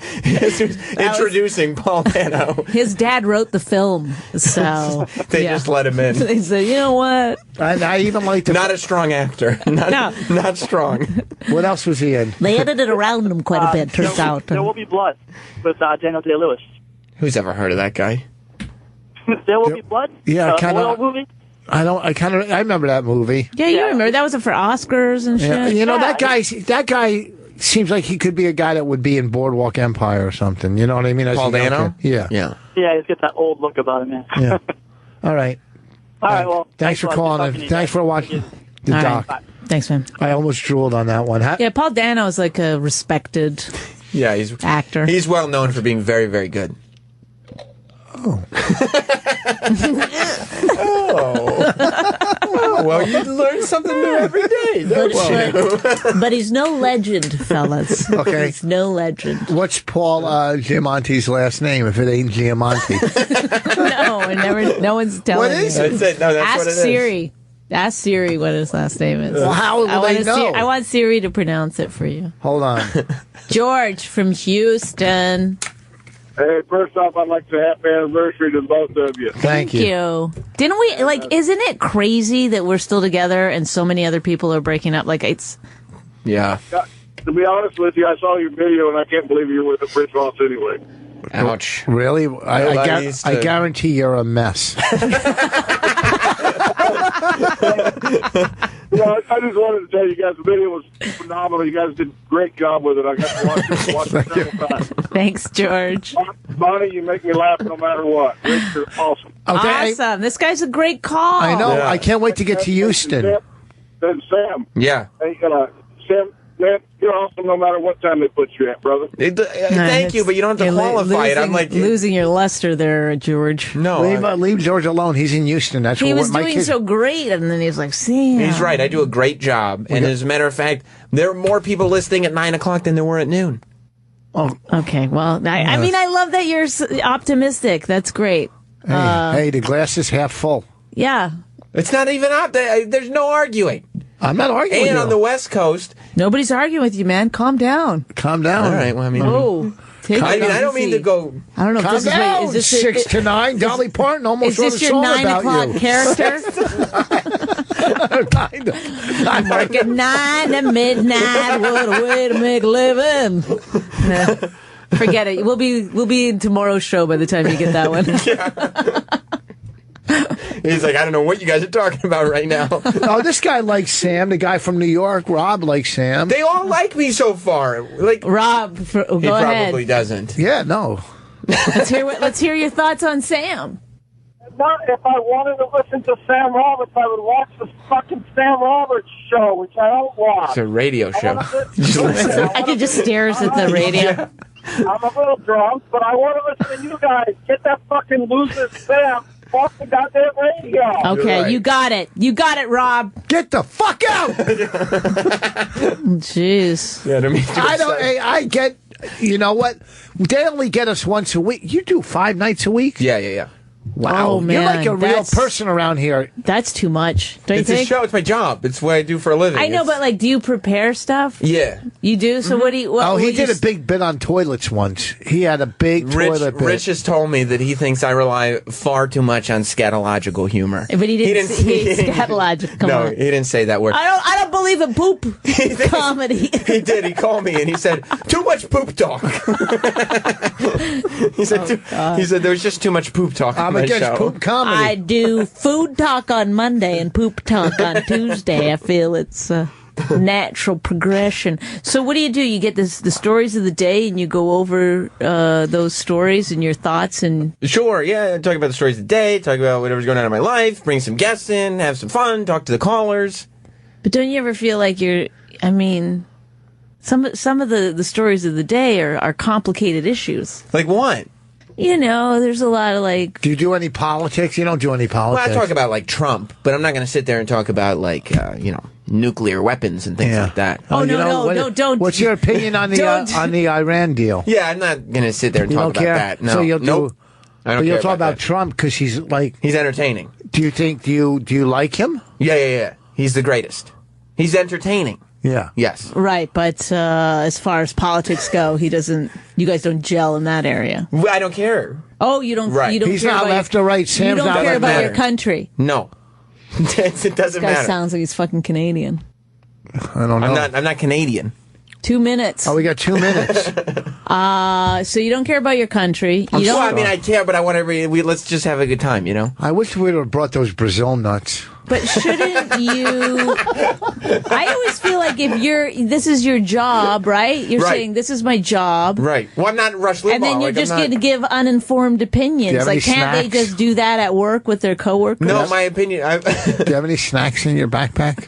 introducing Paul Dano. His dad wrote the film, so they just let him in. They said, you know what? I even like not a strong actor. Not strong. What else was he in? They edited around him quite a bit. Turns out There Will Be Blood with Daniel Day-Lewis. Who's ever heard of that guy? There Will Be Blood. Yeah, movie. I remember that movie. Yeah, you remember that was for Oscars and shit. Yeah. You know that guy seems like he could be a guy that would be in Boardwalk Empire or something. You know what I mean? Paul Dano? Yeah. Yeah, he's got that old look about him, man. Yeah. All right. All right, well. Thanks for calling in. Thanks for watching the doc. Right. Thanks, man. I almost drooled on that one. Yeah, Paul Dano is like a respected actor. He's well known for being very, very good. Oh. Well, you learn something new every day, don't you? But he's no legend, fellas. Okay. He's no legend. What's Paul Giamatti's last name if it ain't Giamatti? No one's telling me. What is it? No, that's what it is. Siri. Ask Siri what his last name is. Well, how will they know? I want Siri to pronounce it for you. Hold on. George from Houston. Hey, first off, I'd like to say happy anniversary to both of you. Thank you. Didn't we, isn't it crazy that we're still together and so many other people are breaking up? Yeah. To be honest with you, I saw your video and I can't believe you were with Rich Ross anyway. Ouch. Really? I guarantee you're a mess. I just wanted to tell you guys the video was phenomenal. You guys did a great job with it. I got to watch it several times. Thanks, George. Bonnie, you make me laugh no matter what. Rich, you're awesome. Awesome. This guy's a great call. I know. Yeah. I can't wait to get to Houston. Then Sam. Yeah. Hey, Sam, man, you're awesome no matter what time they put you at, brother. Thank you, but you don't have to qualify it. I'm losing your luster there, George. No. Leave George alone. He's in Houston. That's he was doing so great, and then he's like, Sam. He's right. I do a great job. And as a matter of fact, there are more people listening at 9 o'clock than there were at noon. Oh. Okay. Well, I mean, I love that you're optimistic. That's great. Hey, the glass is half full. Yeah. It's not even up. There's no arguing. I'm not arguing with you. And on the West Coast. Nobody's arguing with you, man. Calm down. Calm down. All right. Well, I mean. Oh. I don't mean to go. I don't know. Calm if down. Is this 6 to 9. Dolly Parton almost wrote a song about you. Is this your 9 o'clock character? I'm working 9 to midnight. What a way to make a living. No, forget it. We'll be in tomorrow's show by the time you get that one. He's like, I don't know what you guys are talking about right now. Oh, this guy likes Sam. The guy from New York, Rob, likes Sam. They all like me so far. Like Rob, he probably doesn't. Yeah, no. Let's hear your thoughts on Sam. Not if I wanted to listen to Sam Roberts, I would watch the fucking Sam Roberts show, which I don't watch. It's a radio show. I could just stares at the radio. Yeah. I'm a little drunk, but I want to listen to you guys. Get that fucking loser Sam off the goddamn radio. Okay, right. You got it. You got it, Rob. Get the fuck out! Jeez. Yeah, I get, you know what? They only get us once a week. You do 5 nights a week? Yeah. Wow, oh, man, you're like a real person around here. That's too much. Don't you think? It's a show. It's my job. It's what I do for a living. I know, but like, do you prepare stuff? Yeah, you do. So what do you? He did a big bit on toilets once. He had a big toilet bit. Rich has told me that he thinks I rely far too much on scatological humor. But he didn't say scatological. Come on. He didn't say that word. I don't believe in poop comedy. He did. He called me and he said too much poop talk. He said there was just too much poop talk. I'm against poop comedy. I do food talk on Monday and poop talk on Tuesday. I feel it's a natural progression. So what do? You get the stories of the day and you go over those stories and your thoughts and... Sure, yeah. Talk about the stories of the day, talk about whatever's going on in my life, bring some guests in, have some fun, talk to the callers. But don't you ever feel like some of the stories of the day are complicated issues? Like what? You know, there's a lot of like... Do you do any politics? You don't do any politics. Well, I talk about like Trump, but I'm not going to sit there and talk about like, nuclear weapons and things like that. No, don't. What's your opinion on the Iran deal? Yeah, I'm not going to sit there and talk about that. No. So you'll I don't you'll care talk about Trump because he's entertaining. Do you like him? Yeah. He's the greatest. He's entertaining. Yeah. Yes. Right, but as far as politics go, he doesn't. You guys don't gel in that area. Well, I don't care. Oh, you don't. Right. You don't. He's care not about left or right. Sam's you don't not care about matter. your country. No, it doesn't this guy matter. Sounds like he's fucking Canadian. I don't know. I'm not Canadian. 2 minutes. Oh, we got 2 minutes. So you don't care about your country. I care, but I want to. Let's just have a good time, you know. I wish we would have brought those Brazil nuts. But shouldn't you? I always feel like if this is your job, right? You're saying this is my job, right? Well, I'm not Rush Limbaugh. And then you're just going to give uninformed opinions. Like, can't they just do that at work with their coworkers? No, my opinion. Do you have any snacks in your backpack?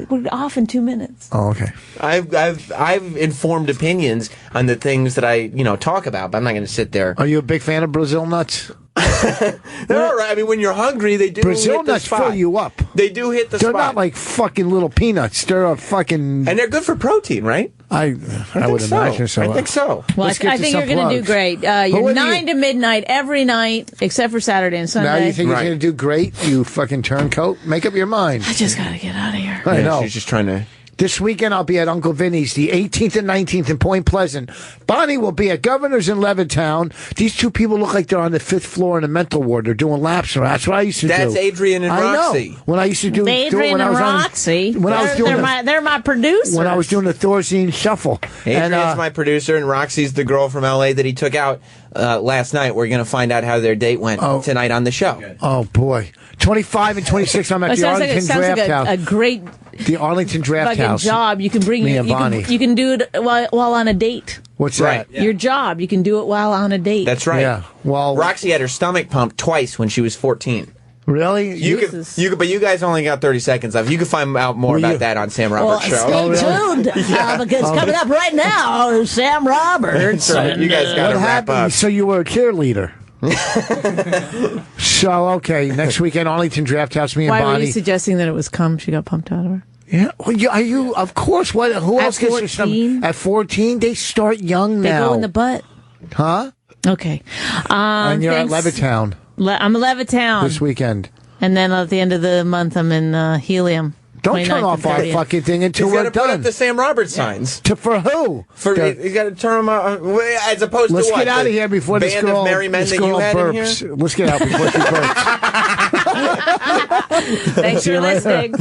We're off in 2 minutes. Oh, okay. I've informed opinions on the things that I talk about, but I'm not going to sit there. Are you a big fan of Brazil nuts? They're all right. I mean, when you're hungry, they do. Brazil nuts fill you up. They do hit the spot. They're not like fucking little peanuts. They're a fucking... And they're good for protein, right? I would imagine so. I think so. Well, I think you're going to do great. You're 9 to midnight every night, except for Saturday and Sunday. Now you think you're going to do great? You fucking turncoat? Make up your mind. I just got to get out of here. I know. She's just trying to... This weekend, I'll be at Uncle Vinny's, the 18th and 19th in Point Pleasant. Bonnie will be at Governor's in Levittown. These two people look like they're on the 5th floor in a mental ward. They're doing laps. That's what I used to do. That's Adrian and Roxy. I know. When I used to do Adrian and Roxy. They're my producers. When I was doing the Thorazine Shuffle. Adrian's my producer, and Roxy's the girl from L.A. that he took out last night. We're going to find out how their date went tonight on the show. Oh, boy. 25 and 26, I'm at the Arlington Draft House. A great... The Arlington Draft House. Job. You can bring me and Bonnie. You can do it while on a date. What's that? Your job. You can do it while on a date. That's right. Yeah. Well, Roxy had her stomach pumped twice when she was 14. Really? But you guys only got 30 seconds left. You can find out more about that on Sam Roberts' show. Stay tuned, because coming up right now on Sam Roberts. That's right. You guys got to wrap up. So you were a cheerleader. So, okay, next weekend, Arlington Draft House, me and Bonnie. Why were you suggesting that it was cum she got pumped out of her? Yeah, well, are you? Of course. What? Who else gets some? At 14, they start young now. They go in the butt. Huh? Okay. And you're at Levittown. I'm at Levittown this weekend. And then at the end of the month, I'm in Helium. Don't turn off our fucking thing until we're done. Put up the Sam Roberts signs. For who? You got to turn them out as opposed Let's to what? Let's get out of here before this girl, Merry Men this girl burps. Let's get out before she burps. Thanks for listening.